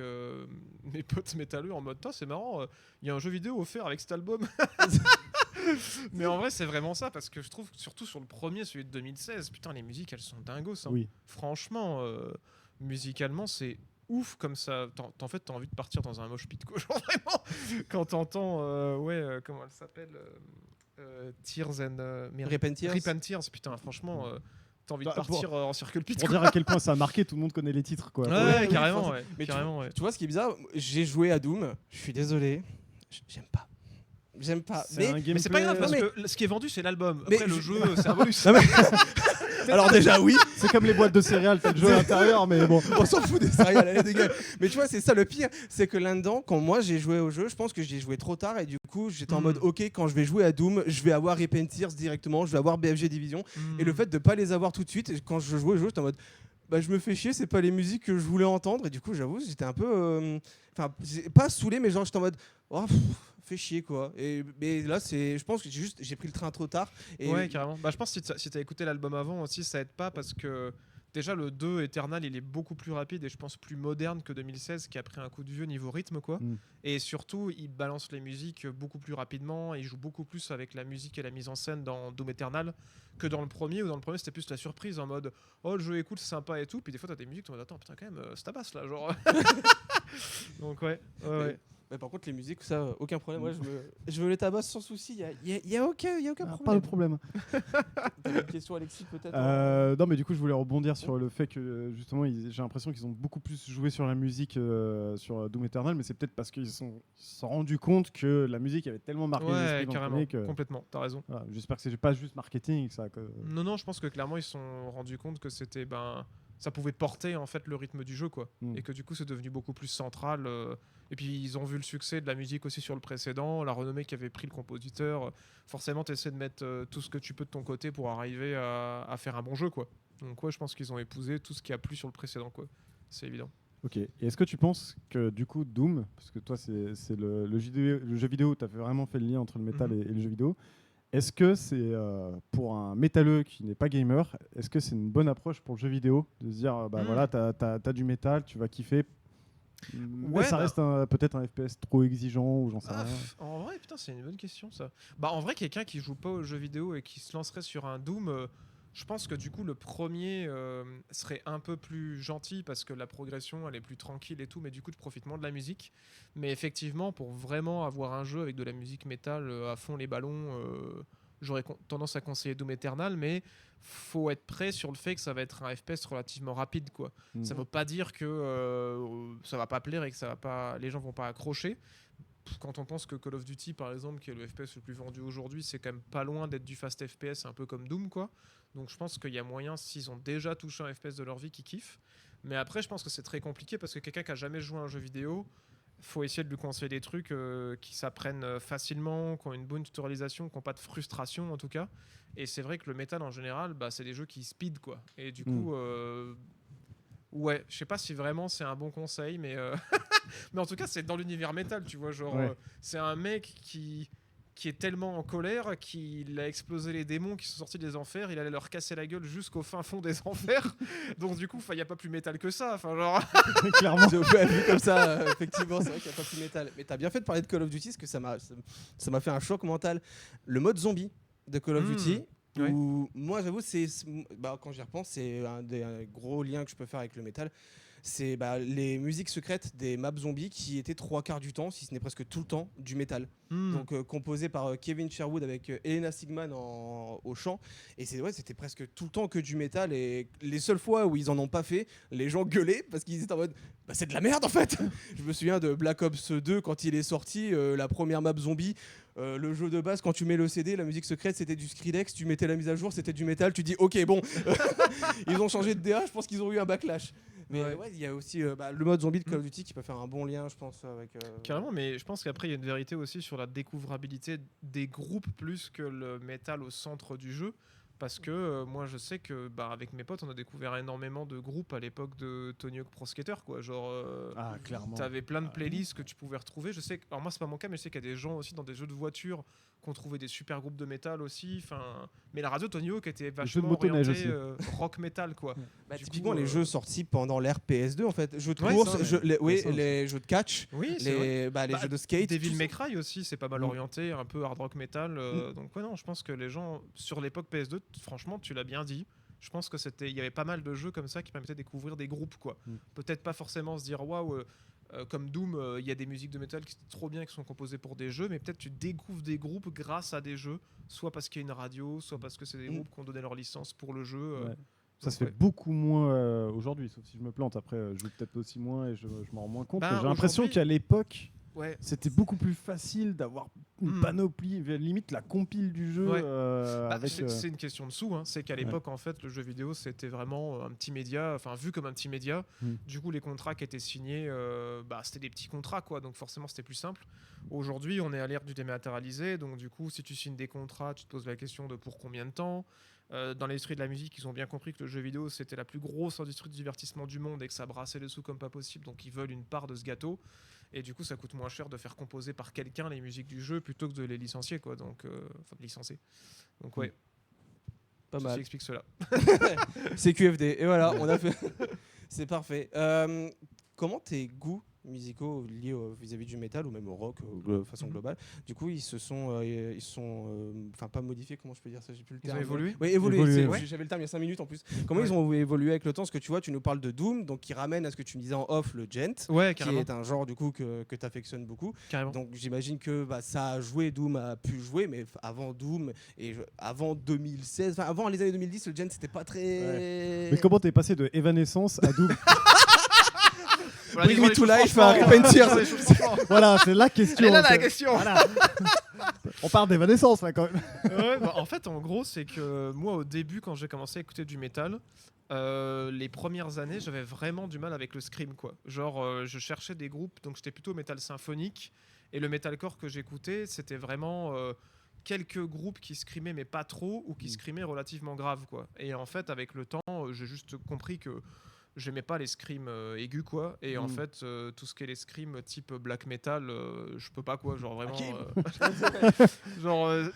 mes potes métalleux en mode c'est marrant, il y a un jeu vidéo offert avec cet album. Mais en vrai, c'est vraiment ça, parce que je trouve, surtout sur le premier, celui de 2016, putain, les musiques, elles sont dingos. Hein. Oui. Franchement, musicalement, c'est ouf comme ça. En fait, t'as envie de partir dans un mosh pit, quoi. Genre vraiment, quand t'entends, comment elle s'appelle Tears and Rip and Tears. Rip and Tears, putain, franchement, t'as envie de Bah, partir en circle pit. Pour dire à quel point ça a marqué, tout le monde connaît les titres, quoi. Ouais, oui, carrément, forcément. ouais. Mais Carrément, ouais. Tu vois ce qui est bizarre, j'ai joué à Doom, je suis désolé, j'aime pas. J'aime pas. C'est un Mais c'est pas grave parce Non, que ce qui est vendu c'est l'album. Mais Après le je- jeu c'est un bonus. Non, Alors déjà oui, C'est comme les boîtes de céréales, t'as le jeu à l'intérieur, mais bon. on s'en fout des céréales, allez dégage. Mais tu vois, c'est ça le pire, c'est que là-dedans, quand moi j'ai joué au jeu, je pense que j'ai joué trop tard et du coup j'étais en mode ok, quand je vais jouer à Doom, je vais avoir Rip and Tears directement, je vais avoir BFG Division. Et le fait de pas les avoir tout de suite, et quand je jouais au jeu, j'étais en mode bah je me fais chier, c'est pas les musiques que je voulais entendre et du coup j'avoue j'étais un peu enfin pas saoulé mais genre j'étais en mode oh, fais chier quoi. Mais là c'est je pense que j'ai pris le train trop tard et Ouais, carrément. Bah, je pense que si t'as écouté l'album avant aussi, ça aide pas parce que déjà le 2 Eternal, il est beaucoup plus rapide et je pense plus moderne que 2016 qui a pris un coup de vieux niveau rythme quoi. Et surtout, il balance les musiques beaucoup plus rapidement, il joue beaucoup plus avec la musique et la mise en scène dans Doom Eternal que dans le premier où dans le premier c'était plus la surprise en mode oh le jeu est cool, c'est sympa et tout, puis des fois t'as des musiques tu en mode attends putain quand même c'est tabasse là genre. Donc ouais. Mais par contre les musiques ça aucun problème, moi je me les tabasse sans souci, il y a aucun Pas de problème. problème. T'avais une question Alexis peut-être Non, mais du coup, je voulais rebondir sur le fait que justement, j'ai l'impression qu'ils ont beaucoup plus joué sur la musique sur Doom Eternal, mais c'est peut-être parce qu'ils se sont rendus compte que la musique avait tellement marqué les Ouais, esprits dans le carrément, premier que. complètement, t'as raison. Voilà, j'espère que c'est pas juste marketing et que ça. Non, je pense que clairement ils se sont rendus compte que c'était ça pouvait porter en fait le rythme du jeu quoi, et que du coup c'est devenu beaucoup plus central. Et puis ils ont vu le succès de la musique aussi sur le précédent, la renommée qu'avait pris le compositeur. Forcément, tu essaies de mettre tout ce que tu peux de ton côté pour arriver à faire un bon jeu quoi. Donc ouais, je pense qu'ils ont épousé tout ce qui a plu sur le précédent quoi. C'est évident. Ok. Et est-ce que tu penses que du coup Doom, parce que toi c'est le jeu vidéo, tu as vraiment fait le lien entre le métal et le jeu vidéo. Est-ce que c'est pour un métalleux qui n'est pas gamer, est-ce que c'est une bonne approche pour le jeu vidéo de se dire voilà t'as du métal, tu vas kiffer, mais ça reste peut-être un FPS trop exigeant ou j'en sais rien. En vrai putain c'est une bonne question ça. Bah en vrai quelqu'un qui joue pas aux jeux vidéo et qui se lancerait sur un Doom, je pense que du coup le premier serait un peu plus gentil parce que la progression elle est plus tranquille et tout, mais du coup tu profites moins de la musique. Mais effectivement pour vraiment avoir un jeu avec de la musique métal à fond les ballons, j'aurais tendance à conseiller Doom Eternal, mais faut être prêt sur le fait que ça va être un FPS relativement rapide quoi. Ça veut pas dire que ça va pas plaire et que les gens vont pas accrocher. Quand on pense que Call of Duty par exemple qui est le FPS le plus vendu aujourd'hui, c'est quand même pas loin d'être du fast FPS un peu comme Doom quoi. Donc je pense qu'il y a moyen, s'ils ont déjà touché un FPS de leur vie, qu'ils kiffent. Mais après je pense que c'est très compliqué parce que quelqu'un qui a jamais joué à un jeu vidéo, faut essayer de lui conseiller des trucs qui s'apprennent facilement, qui ont une bonne tutorialisation, qui n'ont pas de frustration en tout cas. Et c'est vrai que le métal en général, c'est des jeux qui speed quoi. Et du coup ouais, je sais pas si vraiment c'est un bon conseil, mais mais en tout cas c'est dans l'univers métal, tu vois, genre c'est un mec qui est tellement en colère qu'il a explosé les démons qui sont sortis des enfers, il allait leur casser la gueule jusqu'au fin fond des enfers. Donc du coup, il n'y a pas plus métal que ça, enfin genre Clairement. Vu comme ça, effectivement, c'est vrai qu'il n'y a pas plus métal. Mais t'as bien fait de parler de Call of Duty, parce que ça m'a fait un choc mental. Le mode zombie de Call of Duty, où moi j'avoue, quand j'y repense, c'est un des gros liens que je peux faire avec le métal. C'est les musiques secrètes des maps zombies qui étaient 3/4 du temps, si ce n'est presque tout le temps, du métal. Donc composé par Kevin Sherwood avec Elena Sigman au chant. Et c'était presque tout le temps que du métal. Et les seules fois où ils en ont pas fait, les gens gueulaient parce qu'ils étaient en mode c'est de la merde en fait. Je me souviens de Black Ops 2 quand il est sorti, la première map zombie. Le jeu de base, quand tu mets le CD, la musique secrète c'était du Skrillex, tu mettais la mise à jour, c'était du métal, tu dis ok bon, ils ont changé de DA, je pense qu'ils ont eu un backlash. Mais il y a aussi le mode zombie de Call of Duty qui peut faire un bon lien, je pense, avec. Carrément, mais je pense qu'après il y a une vérité aussi sur la découvrabilité des groupes plus que le métal au centre du jeu. Parce que moi je sais que avec mes potes on a découvert énormément de groupes à l'époque de Tony Hawk Pro Skater quoi. Genre clairement. t'avais plein de playlists que tu pouvais retrouver. Je sais que, alors moi c'est pas mon cas, mais je sais qu'il y a des gens aussi dans des jeux de voiture qui ont trouvé des super groupes de métal aussi. Mais la radio Tony Hawk était vachement orientée rock métal quoi. Typiquement les jeux sortis pendant l'ère PS2 en fait, jeux de course, les jeux de catch, les jeux de skate. Devil May Cry aussi c'est pas mal orienté, un peu hard rock metal. Donc non, je pense que les gens sur l'époque PS2, franchement tu l'as bien dit. Je pense que il y avait pas mal de jeux comme ça qui permettaient de découvrir des groupes quoi. Peut-être pas forcément se dire waouh. Comme Doom, il y a des musiques de métal qui sont trop bien, qui sont composées pour des jeux, mais peut-être tu découvres des groupes grâce à des jeux, soit parce qu'il y a une radio, soit parce que c'est des groupes qui ont donné leur licence pour le jeu. Ouais. Ça se fait beaucoup moins aujourd'hui, sauf si je me plante. Après, je joue peut-être aussi moins et je m'en rends moins compte. Mais j'ai l'impression qu'à l'époque, c'était beaucoup plus facile d'avoir une panoplie, limite la compile du jeu. C'est une question de sous. Hein. C'est qu'à l'époque, en fait, le jeu vidéo, c'était vraiment un petit média, enfin vu comme un petit média. Du coup, les contrats qui étaient signés, c'était des petits contrats, quoi. Donc forcément, c'était plus simple. Aujourd'hui, on est à l'ère du dématérialisé. Donc du coup, si tu signes des contrats, tu te poses la question de pour combien de temps. Dans l'industrie de la musique, ils ont bien compris que le jeu vidéo, c'était la plus grosse industrie de divertissement du monde et que ça brassait les sous comme pas possible. Donc ils veulent une part de ce gâteau. Et du coup, ça coûte moins cher de faire composer par quelqu'un les musiques du jeu plutôt que de les licencier, quoi. Donc, de licencier. Donc ouais. Pas mal. Ça explique cela. C'est QFD. Et voilà, on a fait. C'est parfait. Comment tes goûts musicaux liés vis-à-vis du métal ou même au rock de façon globale, du coup ils sont pas modifiés, comment je peux dire ça, j'ai plus le terme. Ils ont évolué. Oui, évolué. J'avais le terme il y a 5 minutes en plus. Comment ils ont évolué avec le temps? Parce que tu vois, tu nous parles de Doom, donc qui ramène à ce que tu me disais en off, le gent, qui est un genre du coup que tu affectionnes beaucoup. Carrément. Donc j'imagine que ça a joué, Doom a pu jouer, mais avant Doom et avant 2016, avant les années 2010, le gent c'était pas très. Mais comment t'es passé de Evanescence à Doom? Bring Me to Life à Repentir. Voilà, c'est la question. Elle est là la question. Voilà. On parle d'Evanescence là quand même. En fait, en gros, c'est que moi, au début, quand j'ai commencé à écouter du métal, les premières années, j'avais vraiment du mal avec le scream, quoi. Genre, je cherchais des groupes, donc j'étais plutôt métal symphonique, et le metalcore que j'écoutais, c'était vraiment quelques groupes qui scrimaient, mais pas trop, ou qui scrimaient relativement grave, quoi. Et en fait, avec le temps, j'ai juste compris que j'aimais pas les screams aigus, quoi. Et en fait, tout ce qui est les screams type black metal, je peux pas, quoi. Genre vraiment.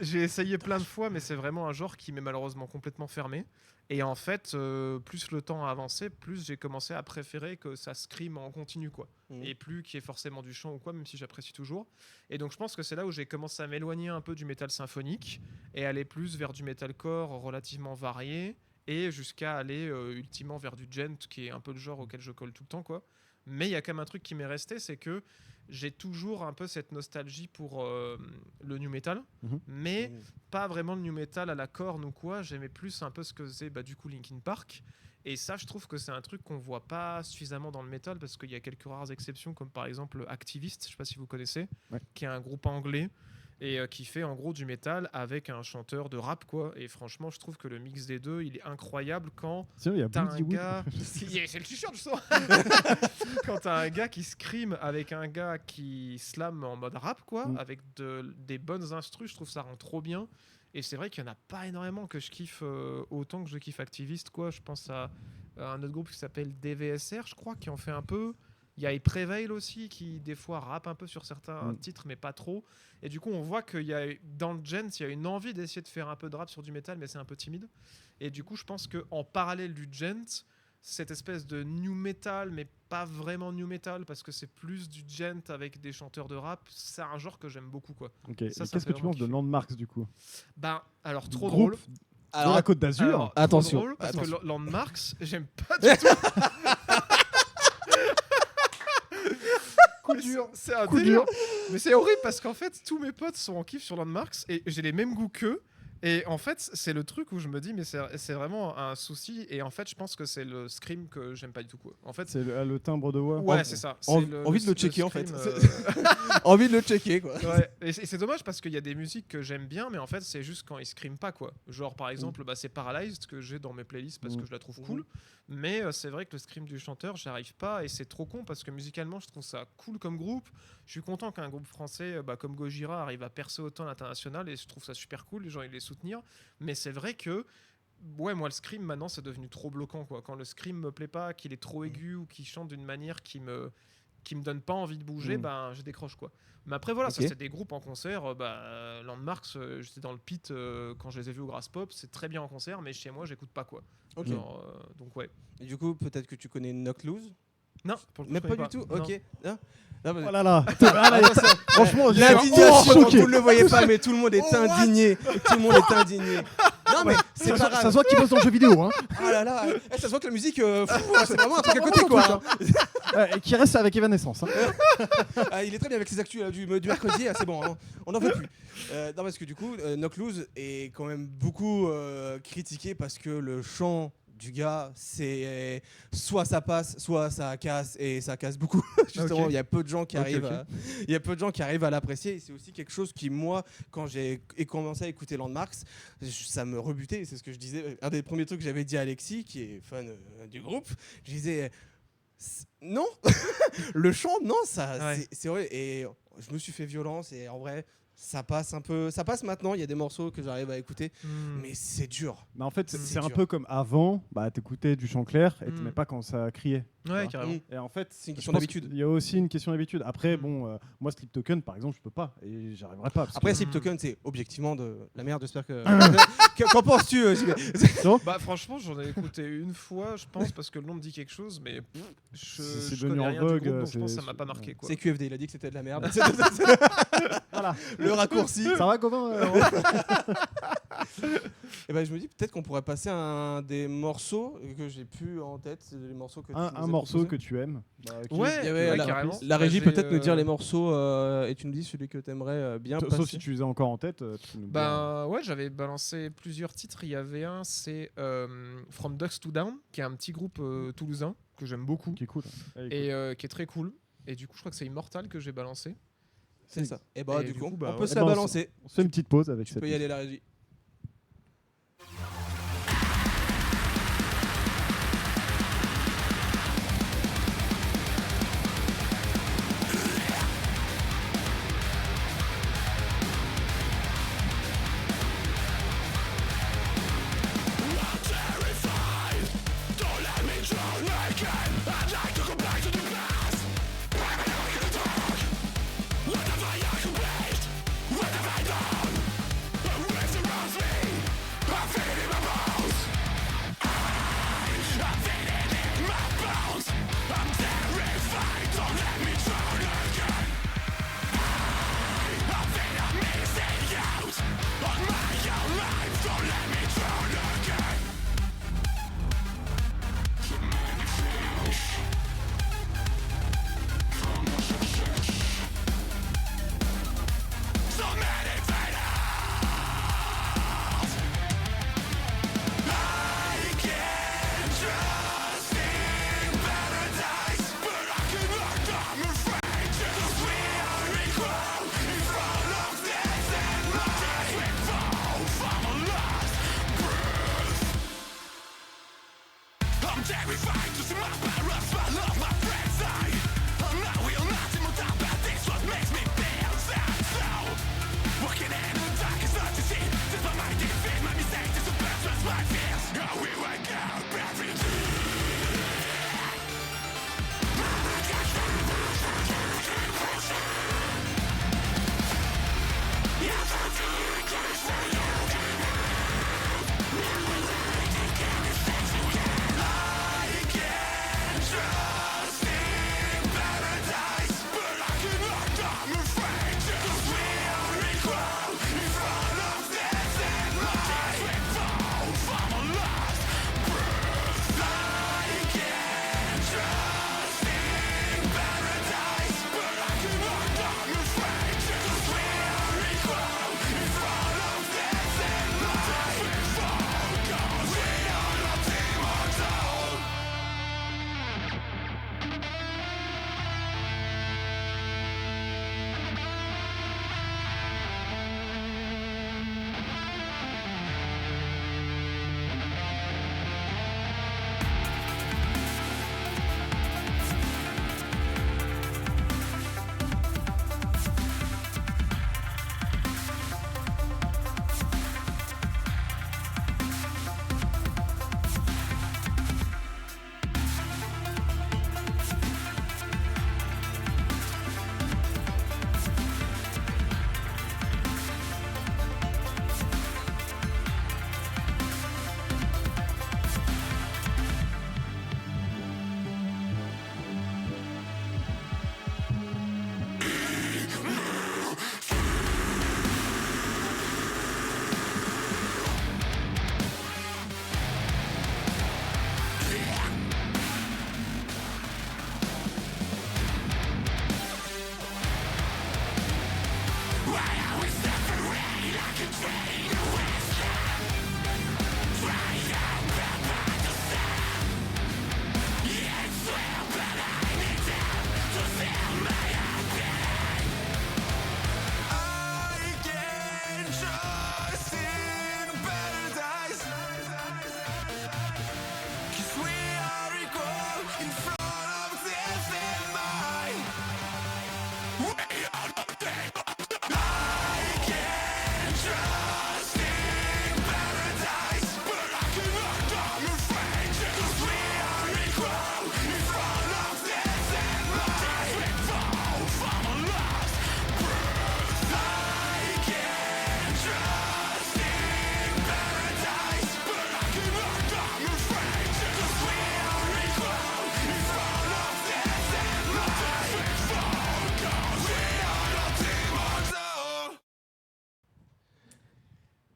J'ai essayé plein de fois, mais c'est vraiment un genre qui m'est malheureusement complètement fermé. Et en fait, plus le temps a avancé, plus j'ai commencé à préférer que ça scream en continu, quoi. Et plus qu'il y ait forcément du chant ou quoi, même si j'apprécie toujours. Et donc je pense que c'est là où j'ai commencé à m'éloigner un peu du métal symphonique et aller plus vers du metalcore relativement varié. Et jusqu'à aller ultimement vers du gent, qui est un peu le genre auquel je colle tout le temps, quoi. Mais il y a quand même un truc qui m'est resté, c'est que j'ai toujours un peu cette nostalgie pour le new metal, mais pas vraiment le new metal à la corne ou quoi. J'aimais plus un peu ce que faisait du coup Linkin Park. Et ça, je trouve que c'est un truc qu'on voit pas suffisamment dans le metal, parce qu'il y a quelques rares exceptions, comme par exemple Activist, je sais pas si vous connaissez, qui est un groupe anglais et qui fait en gros du métal avec un chanteur de rap, quoi. Et franchement, je trouve que le mix des deux, il est incroyable quand t'as un gars... C'est le t-shirt, je sens. Quand t'as un gars qui scream avec un gars qui slam en mode rap, quoi, avec des bonnes instrus, je trouve ça rend trop bien. Et c'est vrai qu'il n'y en a pas énormément que je kiffe autant que je kiffe Activist, quoi. Je pense à un autre groupe qui s'appelle DVSR, je crois, qui en fait un peu... Il y a Prevail aussi qui des fois rappe un peu sur certains titres, mais pas trop. Et du coup, on voit qu'il y a dans le gent, il y a une envie d'essayer de faire un peu de rap sur du métal, mais c'est un peu timide. Et du coup, je pense qu'en parallèle du gent, cette espèce de new metal, mais pas vraiment new metal, parce que c'est plus du gent avec des chanteurs de rap, c'est un genre que j'aime beaucoup, quoi. Okay. Qu'est-ce que tu penses de Landmarks, du coup? Alors, trop drôle. Alors, la Côte d'Azur. Alors, attention. Drôle, parce que Landmarks, j'aime pas du tout. Coup dur. C'est un délire. Mais c'est horrible parce qu'en fait, tous mes potes sont en kiff sur Landmarks et j'ai les mêmes goûts qu'eux. Et en fait, c'est le truc où je me dis, mais c'est vraiment un souci. Et en fait, je pense que c'est le scream que j'aime pas du tout, quoi. En fait, c'est le timbre de voix. Ouais, c'est ça. Envie de le checker, en fait. Envie de le checker, quoi. Ouais. Et c'est dommage parce qu'il y a des musiques que j'aime bien, mais en fait, c'est juste quand ils screament pas, quoi. Genre, par exemple, c'est Paralyzed que j'ai dans mes playlists parce que je la trouve cool. Mais c'est vrai que le scream du chanteur, j'y arrive pas. Et c'est trop con parce que musicalement, je trouve ça cool comme groupe. Je suis content qu'un groupe français comme Gojira arrive à percer autant à l'international et je trouve ça super cool. Les gens, ils les soutenir. Mais c'est vrai que moi le scream maintenant c'est devenu trop bloquant, quoi. Quand le scream me plaît pas, qu'il est trop aigu ou qu'il chante d'une manière qui me donne pas envie de bouger, je décroche, quoi. Mais après voilà, ça c'est des groupes en concert. Landmarks, j'étais dans le pit quand je les ai vus au Grass Pop, c'est très bien en concert, mais chez moi j'écoute pas, quoi. Genre, donc ouais. Et du coup peut-être que tu connais Knock Loose? Non, pour le coup, mais pas du tout. Non. Ok. Non. Oh là là. Franchement, l'indignation, vous ne le voyez pas, mais tout le monde est indigné. Tout le monde est indigné. Non mais c'est pas grave. Ça se voit qu'il bosse dans le jeu vidéo, hein. Ah là là. Ça se voit que la musique, c'est vraiment un truc à côté, quoi. Et qui reste avec Evanescence. Hein. Ah, il est très bien avec ses actus là, du mercredi, c'est bon, hein, on n'en veut plus. Non, parce que du coup, Knock Loose est quand même beaucoup critiqué parce que le chant du gars, c'est soit ça passe, soit ça casse, et ça casse beaucoup. Justement, il y a peu de gens qui arrivent à l'apprécier. Et c'est aussi quelque chose qui, moi, quand j'ai commencé à écouter Landmarks, ça me rebutait. Et c'est ce que je disais. Un des premiers trucs que j'avais dit à Alexis, qui est fan du groupe, je disais non, le chant, non, ça, c'est vrai. Et je me suis fait violence, et en vrai, ça passe un peu. Ça passe maintenant, il y a des morceaux que j'arrive à écouter, mais c'est dur. Mais en fait, c'est un peu comme avant, t'écoutais du chant clair et t'aimais pas quand ça criait. Ouais, carrément. Et en fait, c'est une question d'habitude. Il y a aussi une question d'habitude. Après, moi, Sleep Token, par exemple, je peux pas et j'arriverai pas. Après, Sleep Token, c'est objectivement de la merde. J'espère que. Qu'en penses-tu Bah, franchement, j'en ai écouté une fois, je pense, parce que le nom me dit quelque chose, mais c'est je devenu connais en rien du vogue. groupe, donc je pense que ça m'a pas marqué. Quoi. C'est QFD, il a dit que c'était de la merde. Voilà. Le raccourci. Ça va, comment Et ben, je me dis peut-être qu'on pourrait passer à un des morceaux que j'ai plus en tête. C'est les morceaux que un morceau que tu aimes. Carrément. La régie Bah, peut-être nous dire les morceaux et tu nous dis celui que t'aimerais bien passer. Sauf si tu les as encore en tête. Ouais, j'avais balancé plusieurs titres. Il y avait un, c'est From Dusk to Down, qui est un petit groupe toulousain que j'aime beaucoup. Qui est cool. Et qui est très cool. Et du coup, je crois que c'est Immortal que j'ai balancé. C'est ça. Et bah, du coup, on peut se ouais. la balancer. On se fait une petite pause avec Tu cette peux y aller, la régie.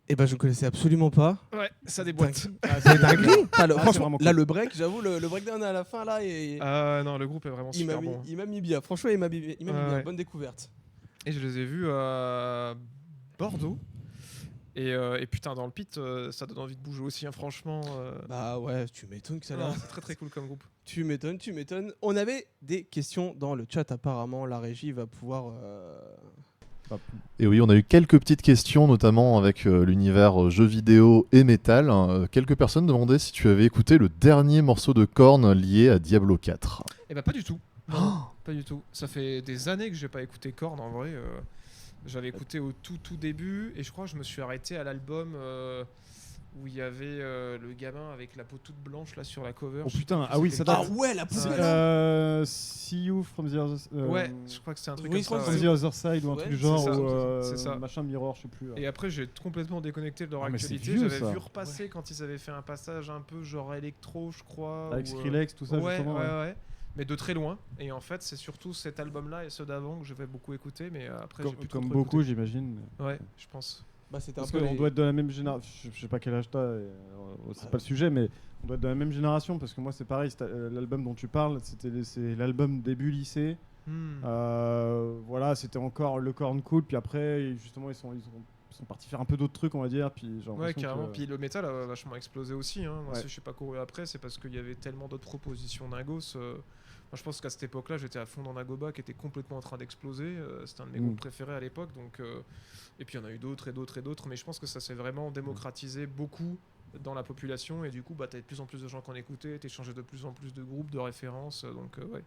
Eh ben, je ne connaissais absolument pas. Ouais, ça déboîte. C'est dingue. Franchement, vraiment cool. là, le break, j'avoue, le breakdown à la fin, là, et Non, le groupe est vraiment il m'a super mis, bon. il m'a mis bien. Franchement, il m'a mis bien. Ouais. Bonne découverte. Et je les ai vus à Bordeaux. Et putain, dans le pit, ça donne envie de bouger aussi, hein, franchement. Bah ouais, tu m'étonnes que ça Non, l'a. c'est très très cool comme groupe. Tu m'étonnes. On avait des questions dans le chat, apparemment. La régie va pouvoir. Et oui, on a eu quelques petites questions, notamment avec l'univers jeux vidéo et métal. Quelques personnes demandaient si tu avais écouté le dernier morceau de Korn lié à Diablo 4. Et bah, pas du tout. Non, pas du tout. Ça fait des années que j'ai pas écouté Korn en vrai. J'avais écouté au tout début et je crois que je me suis arrêté à l'album où il y avait le gamin avec la peau toute blanche là sur la cover. Oh Je sais putain, plus ah oui, c'était ça qui. date. ouais, la poubelle. See You from the Other Ouais, je crois que c'est un truc oui, comme je ça. crois from que ouais. the Other Side ou un Ouais, truc du c'est genre ça, ou c'est ça. machin Mirror, je sais plus. Et après, j'ai complètement déconnecté de leur Ah, mais c'est actualité. vieux, J'avais ça. vu repasser quand ils avaient fait un passage un peu genre électro, je crois. Avec ou, Skrillex, tout ça ouais, justement. ouais. Mais de très loin. Et en fait, c'est surtout cet album-là et ceux d'avant que je vais beaucoup écouter. Mais après, j'ai plus Comme trop beaucoup, écouté. j'imagine. Ouais, je pense. Bah, c'était un Parce peu. qu'on doit être de la même génération. Je sais pas quel âge t'as, c'est pas le sujet, mais on doit être de la même génération parce que moi c'est pareil. L'album dont tu parles, c'est l'album début lycée. Voilà, c'était encore le Korn cool. Puis après, justement, ils sont partis faire un peu d'autres trucs, on va dire. Puis j'ai Ouais, l'impression carrément. que- Puis le métal a vachement explosé aussi. Hein. Moi, Ouais. si je suis pas couru après, c'est parce qu'il y avait tellement d'autres propositions d'Ingos. Moi, je pense qu'à cette époque-là, j'étais à fond dans Nagoba qui était complètement en train d'exploser. C'était un de mes groupes préférés à l'époque. Donc, et puis, il y en a eu d'autres et d'autres et d'autres. Mais je pense que ça s'est vraiment démocratisé beaucoup dans la population. Et du coup, bah, tu as de plus en plus de gens qui en écoutaient. Tu échangeais de plus en plus de groupes, de références. Donc, ouais.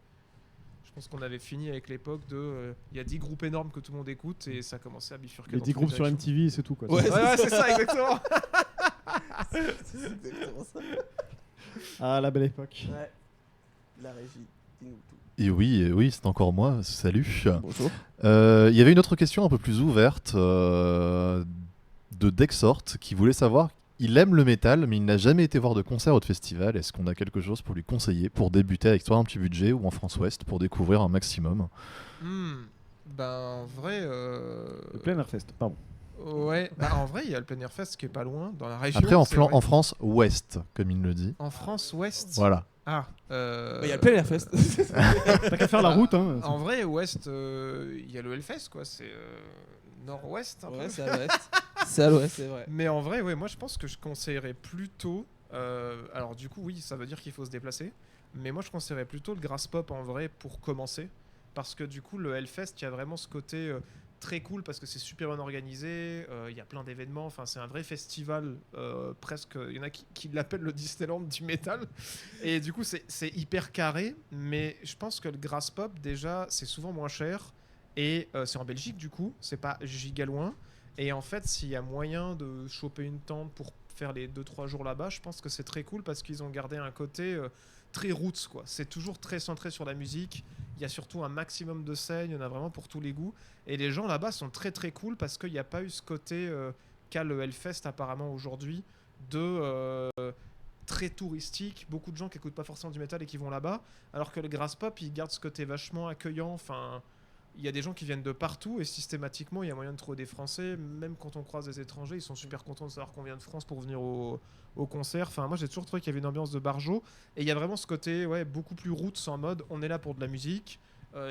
Je pense qu'on avait fini avec l'époque de. Il y a 10 groupes énormes que tout le monde écoute et ça commençait à bifurquer. Les dans 10 toutes les groupes sur directions. MTV, c'est tout quoi. Ouais, Ouais, c'est ça, exactement. c'est exactement ça. Ah, la belle époque. Ouais. La régie. Dis-nous tout. Et oui, c'est encore moi. Salut. Bonjour. Il y avait une autre question un peu plus ouverte de Dexort qui voulait savoir. Il aime le métal, mais il n'a jamais été voir de concert ou de festival. Est-ce qu'on a quelque chose pour lui conseiller pour débuter avec soit un petit budget ou en France Ouest pour découvrir un maximum? Ben, en vrai. Le Plein Air Fest, pardon. Ouais, bah, en vrai, il y a le Plein Air Fest qui est pas loin, dans la région. Après, c'est vrai. en France Ouest, comme il le dit. En France Ouest. Voilà. Ah. Bah, il y a le Plein Air Fest. T'as qu'à faire la route, hein. En vrai, Ouest, il y a le Hellfest, quoi. C'est nord-ouest. Un Ouais, peu. c'est à l'ouest. C'est à l'ouest, c'est vrai. Mais en vrai, ouais, moi, je pense que je conseillerais plutôt. Alors, du coup, oui, ça veut dire qu'il faut se déplacer. Mais moi, je conseillerais plutôt le Grass Pop en vrai pour commencer. Parce que du coup, le Hellfest, il y a vraiment ce côté très cool parce que c'est super bien organisé. Il y a plein d'événements. Enfin, c'est un vrai festival. Presque. Il y en a qui l'appellent le Disneyland du métal. Et du coup, c'est hyper carré. Mais je pense que le Grass Pop, déjà, c'est souvent moins cher. Et c'est en Belgique, du coup. C'est pas giga loin. Et en fait, s'il y a moyen de choper une tente pour faire les 2-3 jours là-bas, je pense que c'est très cool parce qu'ils ont gardé un côté très roots, quoi. C'est toujours très centré sur la musique. Il y a surtout un maximum de scènes, il y en a vraiment pour tous les goûts. Et les gens là-bas sont très très cool parce qu'il n'y a pas eu ce côté qu'a le Hellfest apparemment aujourd'hui de très touristique. Beaucoup de gens qui n'écoutent pas forcément du métal et qui vont là-bas. Alors que le Grass Pop, il garde ce côté vachement accueillant. Enfin, il y a des gens qui viennent de partout et systématiquement, il y a moyen de trouver des Français. Même quand on croise des étrangers, ils sont super contents de savoir qu'on vient de France pour venir au concert. Enfin, moi, j'ai toujours trouvé qu'il y avait une ambiance de barjo. Et il y a vraiment ce côté beaucoup plus roots en mode on est là pour de la musique.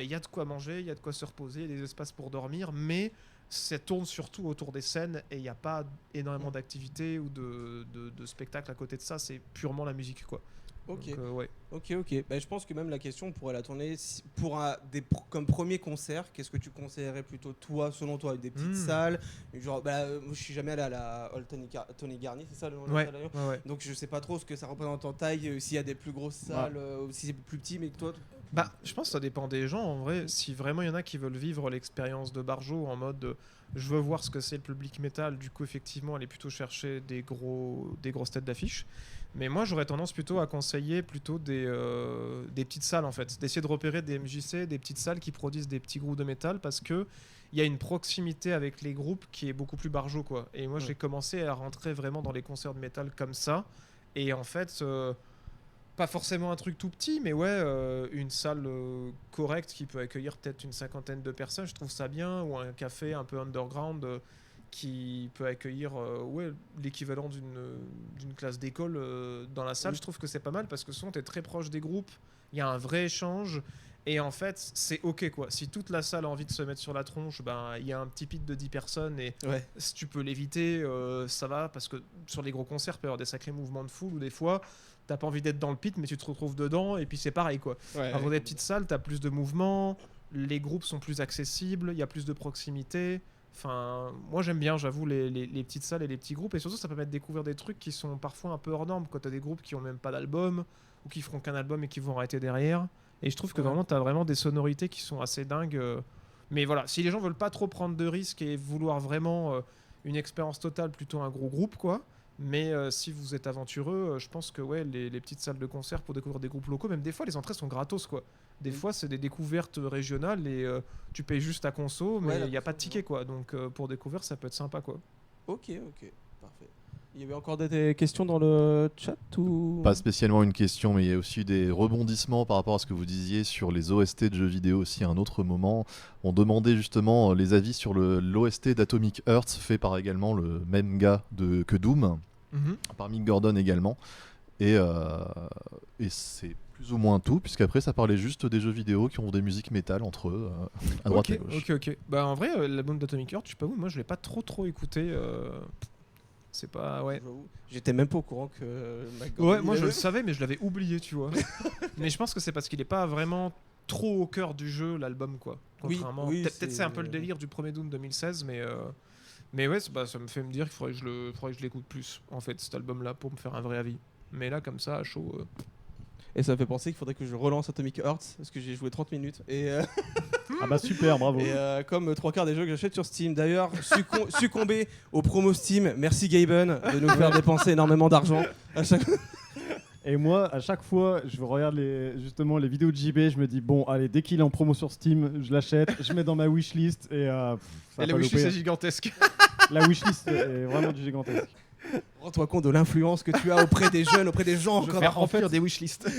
Il y a de quoi manger, il y a de quoi se reposer, il y a des espaces pour dormir. Mais ça tourne surtout autour des scènes et il n'y a pas énormément d'activités ou de spectacles à côté de ça. C'est purement la musique, quoi. Ok. Donc, ouais. Ok. Bah, je pense que même la question, on pourrait la tourner pour comme premier concert. Qu'est-ce que tu conseillerais plutôt, toi, selon toi, avec des petites salles, genre, moi, je suis jamais allé à la Old Tony Garnier, c'est ça le nom de la salle à Lyon. Ouais. Donc je sais pas trop ce que ça représente en taille, s'il y a des plus grosses salles, ou si c'est plus petit, mais que toi. Bah, je pense que ça dépend des gens en vrai. Si vraiment il y en a qui veulent vivre l'expérience de barjo en mode je veux voir ce que c'est le public métal, du coup effectivement aller plutôt chercher des grosses têtes d'affiche. Mais moi j'aurais tendance plutôt à conseiller plutôt des petites salles en fait, d'essayer de repérer des MJC, des petites salles qui produisent des petits groupes de métal parce que il y a une proximité avec les groupes qui est beaucoup plus barjo, quoi. Et moi j'ai commencé à rentrer vraiment dans les concerts de métal comme ça. Et en fait pas forcément un truc tout petit, mais une salle correcte qui peut accueillir peut-être une 50aine de personnes, je trouve ça bien, ou un café un peu underground qui peut accueillir l'équivalent d'une classe d'école dans la salle. Je trouve que c'est pas mal parce que souvent tu es très proche des groupes, il y a un vrai échange et en fait c'est ok quoi. Si toute la salle a envie de se mettre sur la tronche, il y a un petit pit de 10 personnes et si tu peux l'éviter, ça va, parce que sur les gros concerts il peut y avoir des sacrés mouvements de foule où des fois t'as pas envie d'être dans le pit mais tu te retrouves dedans et puis c'est pareil quoi. Dans des petites salles t'as plus de mouvements, les groupes sont plus accessibles, il y a plus de proximité. Enfin, moi j'aime bien, j'avoue, les petites salles et les petits groupes, et surtout ça permet de découvrir des trucs qui sont parfois un peu hors normes quand t'as des groupes qui ont même pas d'album ou qui feront qu'un album et qui vont arrêter derrière. Et je trouve que vraiment t'as vraiment des sonorités qui sont assez dingues. Mais voilà, si les gens veulent pas trop prendre de risques et vouloir vraiment une expérience totale, plutôt un gros groupe quoi. Mais si vous êtes aventureux, je pense que les petites salles de concert pour découvrir des groupes locaux, même des fois les entrées sont gratos quoi. Des fois c'est des découvertes régionales et tu payes juste ta conso, mais il n'y a pas de ticket quoi. Donc pour découvrir ça peut être sympa quoi. Ok, parfait. Il y avait encore des questions dans le chat ou... Pas spécialement une question, mais il y a aussi des rebondissements par rapport à ce que vous disiez sur les OST de jeux vidéo aussi à un autre moment. On demandait justement les avis sur l'OST d'Atomic Heart fait par également le même gars que Doom, par Mick Gordon également. Et c'est plus ou moins tout, puisqu'après ça parlait juste des jeux vidéo qui ont des musiques métal entre eux, à droite et gauche. Ok. Bah en vrai, l'album d'Atomic Heart, je sais pas où, moi je l'ai pas trop écouté. C'est pas... J'étais même pas au courant que... moi je le savais, mais je l'avais oublié, tu vois. Mais je pense que c'est parce qu'il est pas vraiment trop au cœur du jeu, l'album, quoi. Contrairement... Peut-être c'est un peu le délire du premier Doom 2016, mais ouais, ça me fait me dire qu'il faudrait que je l'écoute plus, en fait, cet album-là, pour me faire un vrai avis. Mais là, comme ça, à chaud... Et ça me fait penser qu'il faudrait que je relance Atomic Heart, parce que j'ai joué 30 minutes. Et ah bah super, bravo. Et comme 3/4 des jeux que j'achète sur Steam. D'ailleurs, succomber aux promos Steam. Merci Gaben de nous faire dépenser énormément d'argent à chaque... Et moi, à chaque fois, je regarde justement les vidéos de JB, je me dis bon, allez, dès qu'il est en promo sur Steam, je l'achète, je mets dans ma wishlist et la wishlist est gigantesque. La wishlist est vraiment du gigantesque. Rends-toi compte de l'influence que tu as auprès des jeunes, auprès des gens. Je vais remplir des wishlists.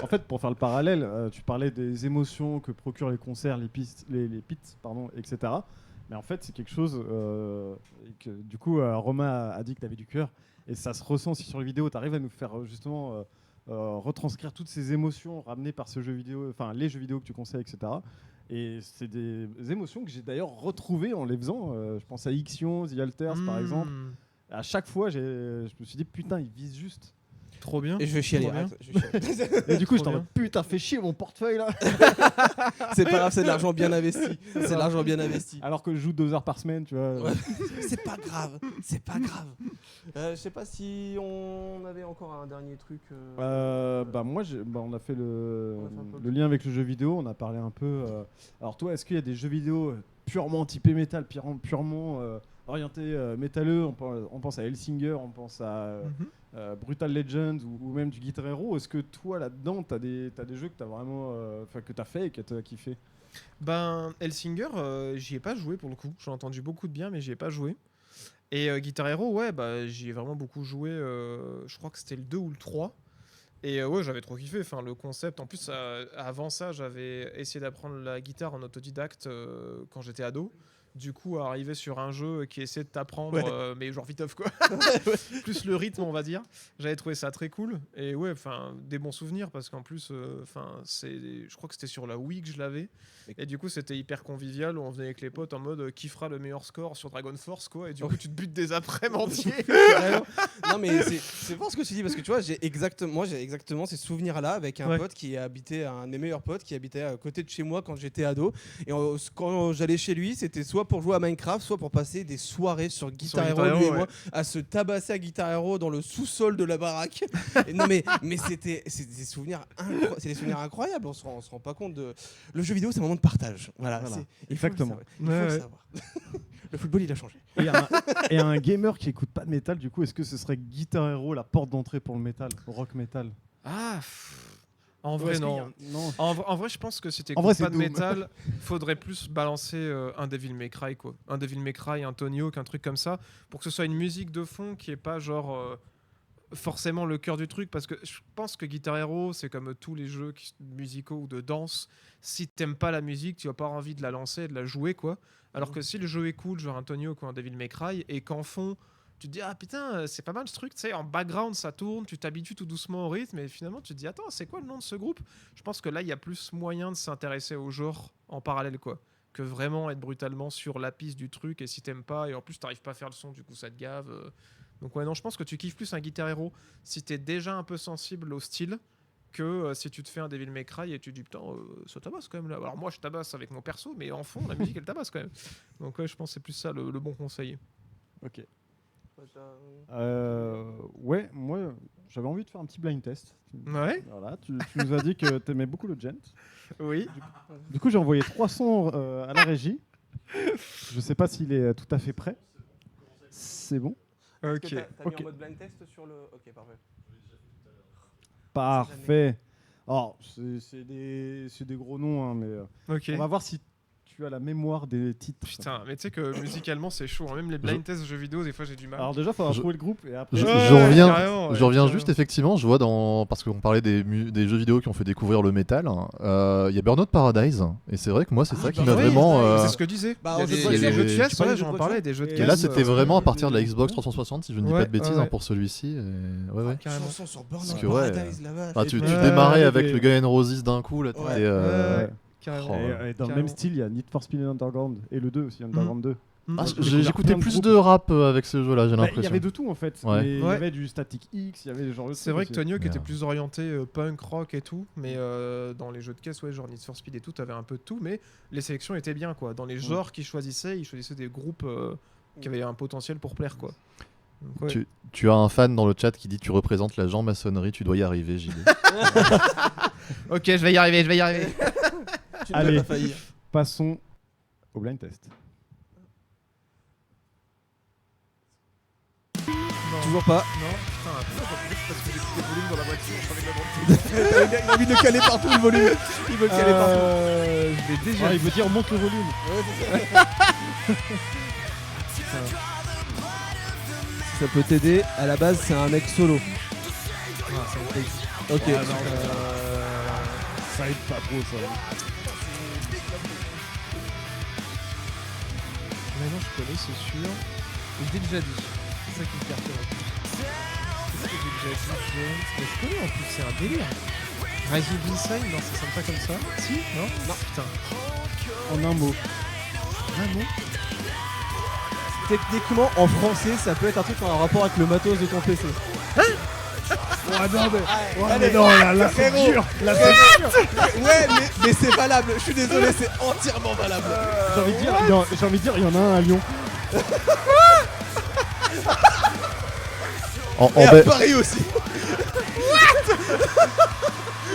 En fait, pour faire le parallèle, tu parlais des émotions que procurent les concerts, les pits, etc. Mais en fait, c'est quelque chose que du coup, Romain a dit que tu avais du cœur. Et ça se ressent aussi sur les vidéos. Tu arrives à nous faire justement retranscrire toutes ces émotions ramenées par ce jeu vidéo, enfin les jeux vidéo que tu conseilles, etc. Et c'est des émotions que j'ai d'ailleurs retrouvées en les faisant. Je pense à Ixion, The Alters par exemple. À chaque fois, je me suis dit putain, ils visent juste. Trop bien. Et je vais chialer. Et du coup, je t'en mode putain, fais chier mon portefeuille là. C'est pas grave, c'est de l'argent bien investi. C'est de l'argent bien investi. Alors que je joue 2 heures par semaine, tu vois. Ouais. C'est pas grave. Je sais pas si on avait encore un dernier truc. Moi, on a fait le lien avec le jeu vidéo. On a parlé un peu. Alors toi, est-ce qu'il y a des jeux vidéo purement typés métal, purement orientés métalleux? On pense à Hellsinger, on pense à Brutal Legend ou même du Guitar Hero. Est-ce que toi là-dedans t'as des jeux que t'as vraiment que t'as fait et que t'as kiffé? Hellsinger, j'y ai pas joué pour le coup. J'ai entendu beaucoup de bien, mais j'y ai pas joué. Et Guitar Hero, j'y ai vraiment beaucoup joué. Je crois que c'était le 2 ou le 3. Et j'avais trop kiffé. Enfin, le concept. En plus, avant ça, j'avais essayé d'apprendre la guitare en autodidacte quand j'étais ado. Du coup, arriver sur un jeu qui essaie de t'apprendre, mais genre viteuf quoi. Plus le rythme, on va dire. J'avais trouvé ça très cool. Et des bons souvenirs parce qu'en plus, je crois que c'était sur la Wii que je l'avais. Et du coup, c'était hyper convivial. On venait avec les potes en mode qui fera le meilleur score sur Dragon Force quoi. Et du coup, tu te butes des après-midi entiers. Non, mais c'est fort ce que tu dis parce que tu vois, j'ai exactement ces souvenirs-là avec un pote qui habitait, un de mes meilleurs potes qui habitait à côté de chez moi quand j'étais ado. Et quand j'allais chez lui, c'était soit pour jouer à Minecraft, soit pour passer des soirées sur Guitar Hero, lui et moi, à se tabasser à Guitar Hero dans le sous-sol de la baraque. mais c'est des souvenirs incroyables. On se rend pas compte de. Le jeu vidéo, c'est un moment de partage. Voilà. Exactement. Il faut le savoir. Le football, il a changé. Et un gamer qui écoute pas de métal, du coup, est-ce que ce serait Guitar Hero la porte d'entrée pour le métal, pour rock métal? En vrai, non. En vrai, je pense que si t'écoutes pas de métal, faudrait plus balancer un Devil May Cry, quoi. Un Devil May Cry, un Tony Hawk, un truc comme ça, pour que ce soit une musique de fond qui est pas genre forcément le cœur du truc, parce que je pense que Guitar Hero, c'est comme tous les jeux musicaux ou de danse. Si t'aimes pas la musique, tu vas pas avoir envie de la lancer et de la jouer, quoi. Alors que si le jeu est cool, genre un Tony Hawk ou un Devil May Cry, et qu'en fond, tu te dis ah putain, c'est pas mal ce truc, tu sais, en background ça tourne, tu t'habitues tout doucement au rythme, et finalement tu te dis attends, c'est quoi le nom de ce groupe? Je pense que là, il y a plus moyen de s'intéresser au genre en parallèle, quoi, que vraiment être brutalement sur la piste du truc, et si t'aimes pas, et en plus t'arrives pas à faire le son, du coup ça te gave. Donc ouais, non, je pense que tu kiffes plus un Guitar Hero si t'es déjà un peu sensible au style, que si tu te fais un Devil May Cry et tu te dis putain, ça tabasse quand même là. Alors moi je tabasse avec mon perso, mais en fond la musique elle tabasse quand même. Donc ouais, je pense que c'est plus ça le bon conseil. Ok. Ouais, moi j'avais envie de faire un petit blind test. Ouais. Voilà, tu nous as dit que t'aimais beaucoup le gent. Oui. Du coup j'ai envoyé 3 sons à la régie. Je sais pas s'il est tout à fait prêt. C'est bon? Ok. T'as mis Ok. en mode blind test sur le. Ok, parfait. Parfait. Alors c'est des gros noms, hein, mais Ok. on va voir si tu as la mémoire des titres. Putain, mais tu sais que musicalement c'est chaud, hein. Même les blind tests de jeux vidéo, des fois j'ai du mal. Alors déjà, il faudra Je- trouver le groupe et après. Je Ouais, reviens, carrément, ouais, je reviens carrément. juste effectivement, je vois parce qu'on parlait des jeux vidéo qui ont fait découvrir le métal, il y a Burnout Paradise, et c'est vrai que moi c'est ça qui m'a Paradise, vraiment... ouais, C'est ce que je disais. Bah, Il y a en jeu de des voiture, jeux de tu caisse, parlais ouais, de jeux de j'en parlais, des jeux de Et caisse. Et là c'était vraiment à partir de la les- Xbox 360 si je ne dis Ouais, pas de bêtises, ouais, ouais. pour celui-ci. Et... Ouais, ouais. Carrément. Chanson sur Burnout Parce que, ouais, Paradise, la vache. Ah, tu Ouais, démarrais ouais, avec des- le Guns N' Roses d'un coup, là, Ouais. t'étais, Ouais. Carrément. Oh, Et dans le Carrément. même style, il y a Need for Speed Underground et le 2 aussi, Underground 2. Ah, J'ai j'ai découvert écouté plein de plus groupes. de rap avec ce jeu-là, j'ai Bah, il y l'impression. avait de tout en fait. Ouais. Mais il y Ouais. avait du Static X, il y avait des genres de C'est trucs vrai que aussi. Tony Hawk était Merde. plus orienté punk, rock et tout, mais dans les jeux de caisse, ouais, genre Need for Speed et tout, t'avais un peu de tout, mais les sélections étaient bien, quoi. Dans les genres qu'ils choisissaient, ils choisissaient des groupes qui avaient un potentiel pour plaire, quoi. Donc, ouais. Tu as un fan dans le chat qui dit tu représentes la Jean-maçonnerie, tu dois y arriver, JD. Ok, je vais y arriver, Tu ne Allez. vas pas faillir. Passons au blind test. Non. Toujours pas. Non, putain, parce que j'ai plus des volumes dans la voiture, avec la bande. Il a envie de le caler partout, le volume. Il veut le caler partout. Je l'ai déjà. Il veut dire monte le volume. Ça peut t'aider. À la base, c'est un mec solo. Ok. Ça aide pas trop ça. Maintenant, je connais, c'est sûr. Je l'ai déjà dit. C'est ça qui me perturbe un peu. Qu'est-ce que j'ai déjà dit, mais je connais en plus, c'est un délire. Rising Inside, non, ça sonne pas comme ça. Si? Non? Non. Putain. En un mot. Un mot? Techniquement, en français, ça peut être un truc en rapport avec le matos de ton PC. Mais non, là c'est frérot. dur. Là c'est dur. Ouais, mais c'est valable. Je suis désolé, c'est entièrement valable. J'ai envie de dire, non, j'ai envie de dire, il y en a un à Lyon. Et à Paris aussi.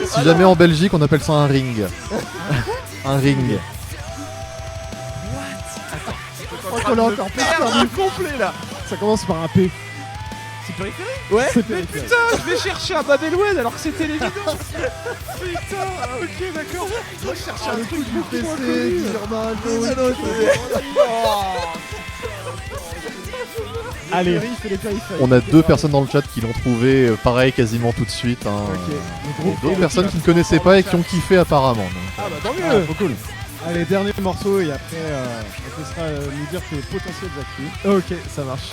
Si jamais en Belgique, on appelle ça un ring. Un ring. Je crois qu'on a encore plus perdu complet là. Ça commence par un P. C'est périphérique? Ouais. C'est périphérique. Putain, je vais chercher un Babelwed alors que c'était l'évidence. Putain, ok, d'accord. Moi, je cherchais un truc beaucoup moins connu. Allez, c'est les périphériques. On a 2 personnes dans le chat qui l'ont trouvé pareil quasiment tout de suite. Hein. groupe D'autres et le personnes titre. qui ne connaissaient pas et qui ont kiffé apparemment. donc. Ah bah tant Ah, mieux. trop cool. Allez, dernier morceau et après on te laissera nous dire tes potentiels actus. Ok, ça marche.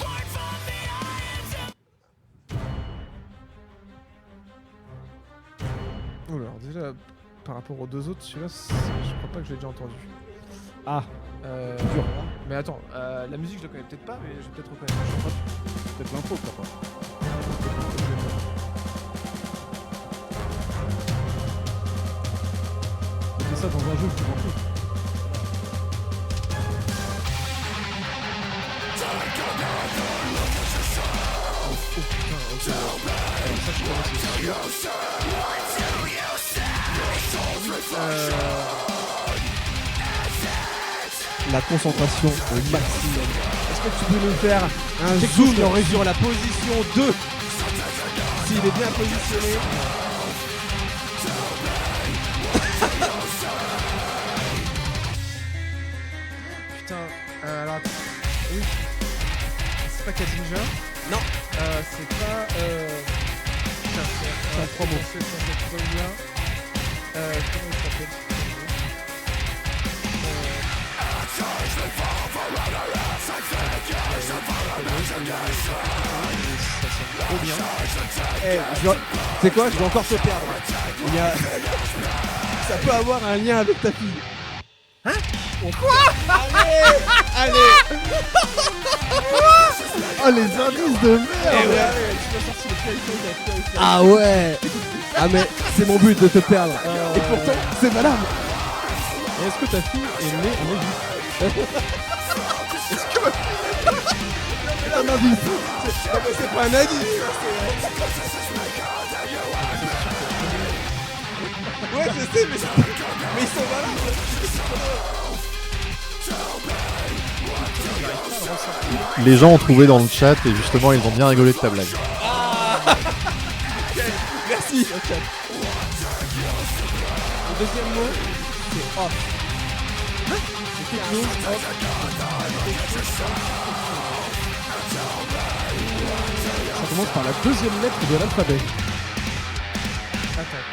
Oula, alors déjà, par rapport aux deux autres, celui-là, je crois pas que je l'ai déjà entendu. Ah, Dur. Mais attends, la musique je la connais peut-être pas, mais je vais peut-être reconnaître. Je crois que- peut-être l'info, papa. On fait ça dans un jeu, je m'en fous. La concentration au maximum. Est-ce que tu peux nous faire un zoom sur la position 2? S'il est bien positionné. Putain, alors attends. Oui. C'est pas Cat Ninja? Non. C'est pas. 3 mots. Ça revient. Comment il s'appelle trop bien. C'est quoi? Je vais encore te perdre. Il y a... Ça peut avoir un lien avec ta fille. Hein? Quoi? Allez. Oh les indices de merde. Ah ouais. Ah mais c'est mon but de te perdre. Et pourtant, c'est malade. Et est-ce que ta fille est née en Égypte? C'est un indice. C'est pas un indice. Ouais, je sais, mais ils sont malades. Les gens ont trouvé dans le chat et justement ils ont bien rigolé de ta blague. Merci. Le deuxième mot, c'est off. C'est quelque chose Ça commence par la deuxième lettre de l'alphabet. Attends.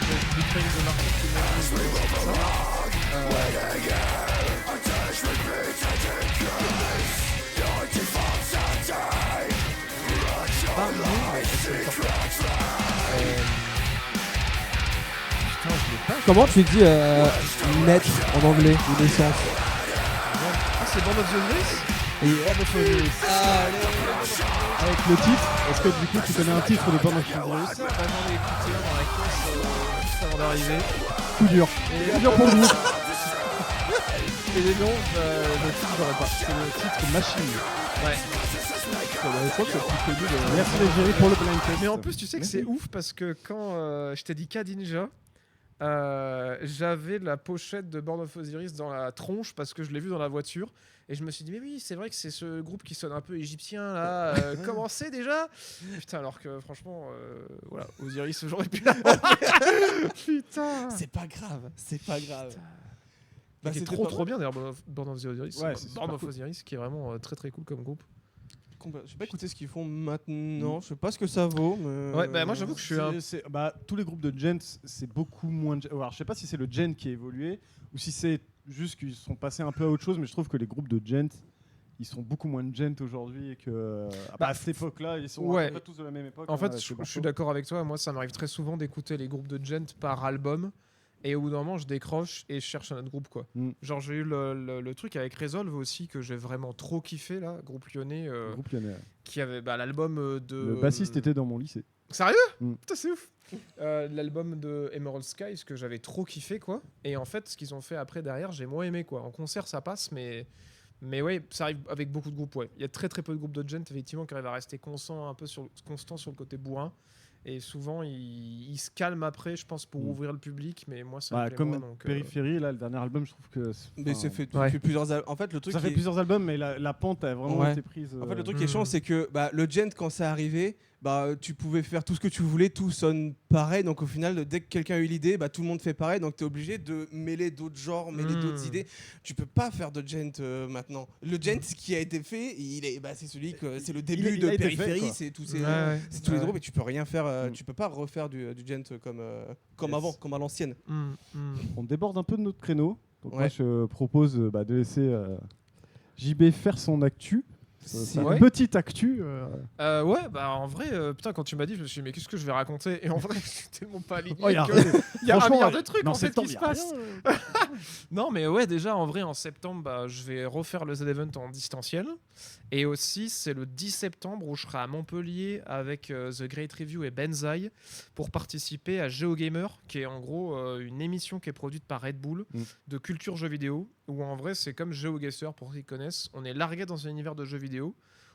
J'ai fait une marque qui m'a Comment tu dis naître en anglais ou naissance? Ah, c'est Band of the Grace. Avec le titre, est-ce que du coup tu connais un titre de Band of Brothers? Ça, j'en ai écouté un dans la course juste avant d'arriver. Coup dur. Coup dur pour le groupe. Et les noms, le titre, j'aurais pas. C'est le titre Machine. Ouais. Je crois que c'est le plus connu de... Merci les Jerry pour le blind test. Mais en plus, tu sais que c'est ouf parce que quand je t'ai dit K-Ninja, j'avais la pochette de Band of Osiris dans la tronche parce que je l'ai vu dans la voiture. Et je me suis dit, mais oui, c'est vrai que c'est ce groupe qui sonne un peu égyptien là. Comment c'est déjà? Putain, alors que franchement, voilà, Osiris, j'aurais pu l'avoir. Putain. C'est pas grave, c'est pas grave. Bah, c'est c'était trop pas trop bien d'ailleurs, Band of the Osiris. Ouais, c'est Band super of cool. Osiris qui est vraiment très très cool comme groupe. Je sais pas écouter ce qu'ils font maintenant, je sais pas ce que ça vaut. Mais... Ouais, bah moi j'avoue que je suis un. Tous les groupes de gent, c'est beaucoup moins. Alors, je sais pas si c'est le gent qui a évolué ou si c'est juste qu'ils sont passés un peu à autre chose, mais je trouve que les groupes de gent, ils sont beaucoup moins de gent aujourd'hui et que à cette époque-là, ils sont ouais. à peu près tous de la même époque. En fait, avec je le suis Barco. d'accord avec toi. Moi, ça m'arrive très souvent d'écouter les groupes de gent par album. Et au bout d'un moment, je décroche et je cherche un autre groupe, quoi. Genre, j'ai eu le truc avec Resolve aussi, que j'ai vraiment trop kiffé, là. Groupe lyonnais. Groupe lyonnais. Qui avait l'album de... Le bassiste était dans mon lycée. Sérieux? Putain, c'est ouf. L'album de Emerald Skies que j'avais trop kiffé, quoi. Et en fait, ce qu'ils ont fait après, derrière, j'ai moins aimé, quoi. En concert, ça passe, mais ouais, ça arrive avec beaucoup de groupes, ouais. Il y a très très peu de groupes de gent, effectivement, qui arrivent à rester constant sur le côté bourrin. Et souvent, ils se calment après, je pense, pour ouvrir le public. Mais moi, ça me plaît comme moins, donc, Périphérie, là, le dernier album, je trouve que... Mais c'est fait ouais. depuis plusieurs albums. En fait, le truc Ça fait plusieurs albums, mais la pente a vraiment été prise. En fait, le truc qui est chiant, c'est que le gent, quand c'est arrivé, tu pouvais faire tout ce que tu voulais, tout sonne pareil. Donc au final, dès que quelqu'un a eu l'idée, tout le monde fait pareil. Donc tu es obligé de mêler d'autres genres, mêler d'autres idées. Tu peux pas faire de gent maintenant. Le gent qui a été fait, c'est celui que c'est le début de Périphérie, c'est tous les groupes et tu peux rien faire. Tu peux pas refaire du gent comme avant, comme à l'ancienne. On déborde un peu de notre créneau. Donc moi, je propose de laisser JB faire son actu. Une petite actu. Ouais, en vrai, putain, quand tu m'as dit, je me suis dit, mais qu'est-ce que je vais raconter? Et en vrai, je suis tellement pas aligné. Il y a un milliard de trucs en fait qui se passent. Non, mais ouais, déjà, en vrai, en septembre, je vais refaire le Z-Event en distanciel. Et aussi, c'est le 10 septembre où je serai à Montpellier avec The Great Review et Benzaï pour participer à GeoGamer, qui est en gros une émission qui est produite par Red Bull de culture jeux vidéo, où en vrai, c'est comme GeoGuessr, pour ceux qui connaissent. On est largué dans un univers de jeux vidéo.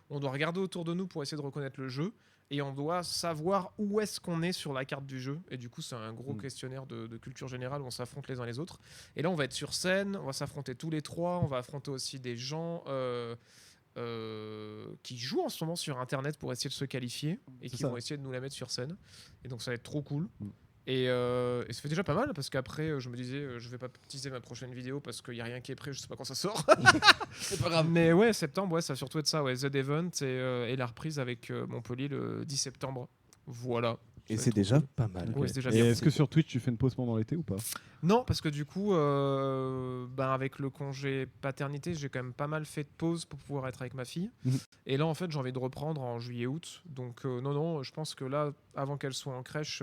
On doit regarder autour de nous pour essayer de reconnaître le jeu. Et on doit savoir où est-ce qu'on est sur la carte du jeu. Et du coup, c'est un gros questionnaire de culture générale où on s'affronte les uns les autres. Et là, on va être sur scène, on va s'affronter tous les trois. On va affronter aussi des gens qui jouent en ce moment sur Internet pour essayer de se qualifier et qui vont essayer de nous la mettre sur scène. Et donc, ça va être trop cool. Et ça fait déjà pas mal parce qu'après, je me disais, je vais pas teaser ma prochaine vidéo parce qu'il y a rien qui est prêt, je sais pas quand ça sort. C'est pas grave. Mais ouais, septembre, ouais, ça va surtout être ça, ouais, The Event et la reprise avec Montpellier le 10 septembre. Voilà. Et Ça va c'est être déjà cool. pas mal. Ouais, c'est déjà Et bien. est-ce que sur Twitch tu fais une pause pendant l'été ou pas? Non, parce que du coup, avec le congé paternité, j'ai quand même pas mal fait de pause pour pouvoir être avec ma fille. Mhm. Et là, en fait, j'ai envie de reprendre en juillet-août. Donc, non, je pense que là, avant qu'elle soit en crèche,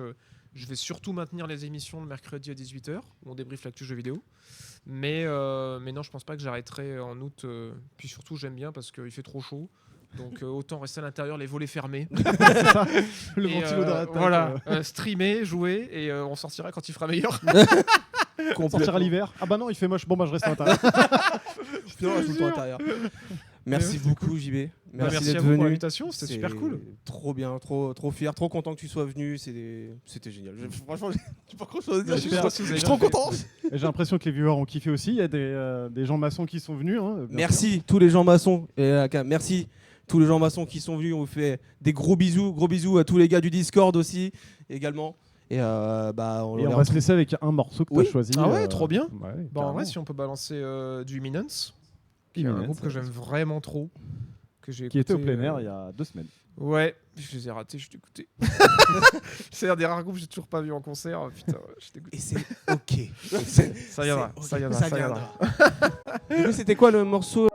je vais surtout maintenir les émissions de mercredi à 18h, où on débriefe l'actu jeux vidéo. Mais non, je pense pas que j'arrêterai en août. Puis surtout, j'aime bien parce qu'il fait trop chaud. Donc autant rester à l'intérieur, les volets fermés. C'est ça, le Et, ventilo dans la tête. voilà, streamer, jouer, et on sortira quand il fera meilleur. On sortira l'hiver. Ah bah non, il fait moche. Bon bah je reste à l'intérieur. Putain, je joue ton intérieur. Merci beaucoup, JB. Merci à d'être vous pour venu. l'invitation, c'était super cool. Trop bien, trop fier, trop content que tu sois venu. C'était génial. Franchement, j'ai pas grand chose à dire. J'espère. Je suis trop content. Et j'ai l'impression que les viewers ont kiffé aussi. Il y a des gens maçons qui sont venus. Hein, bien Merci tous les gens maçons. Merci tous les gens maçons qui sont venus. On vous fait des gros bisous à tous les gars du Discord aussi également. Et sûr. Et on va se laisser avec un morceau que tu Oui. as choisi. Ah ouais, trop bien. Ouais, Bon, en carrément. vrai, si on peut balancer du Imminence, qui est un Imminence, groupe que j'aime vraiment trop. Qui qui était au plein air il y a 2 semaines. Ouais, je les ai ratés, je suis dégoûté. C'est un des rares groupes que j'ai toujours pas vu en concert. Putain, je suis dégoûté. Et c'est ok. Ça viendra, C'est ça ok. viendra, ça viendra. Du coup, c'était quoi le morceau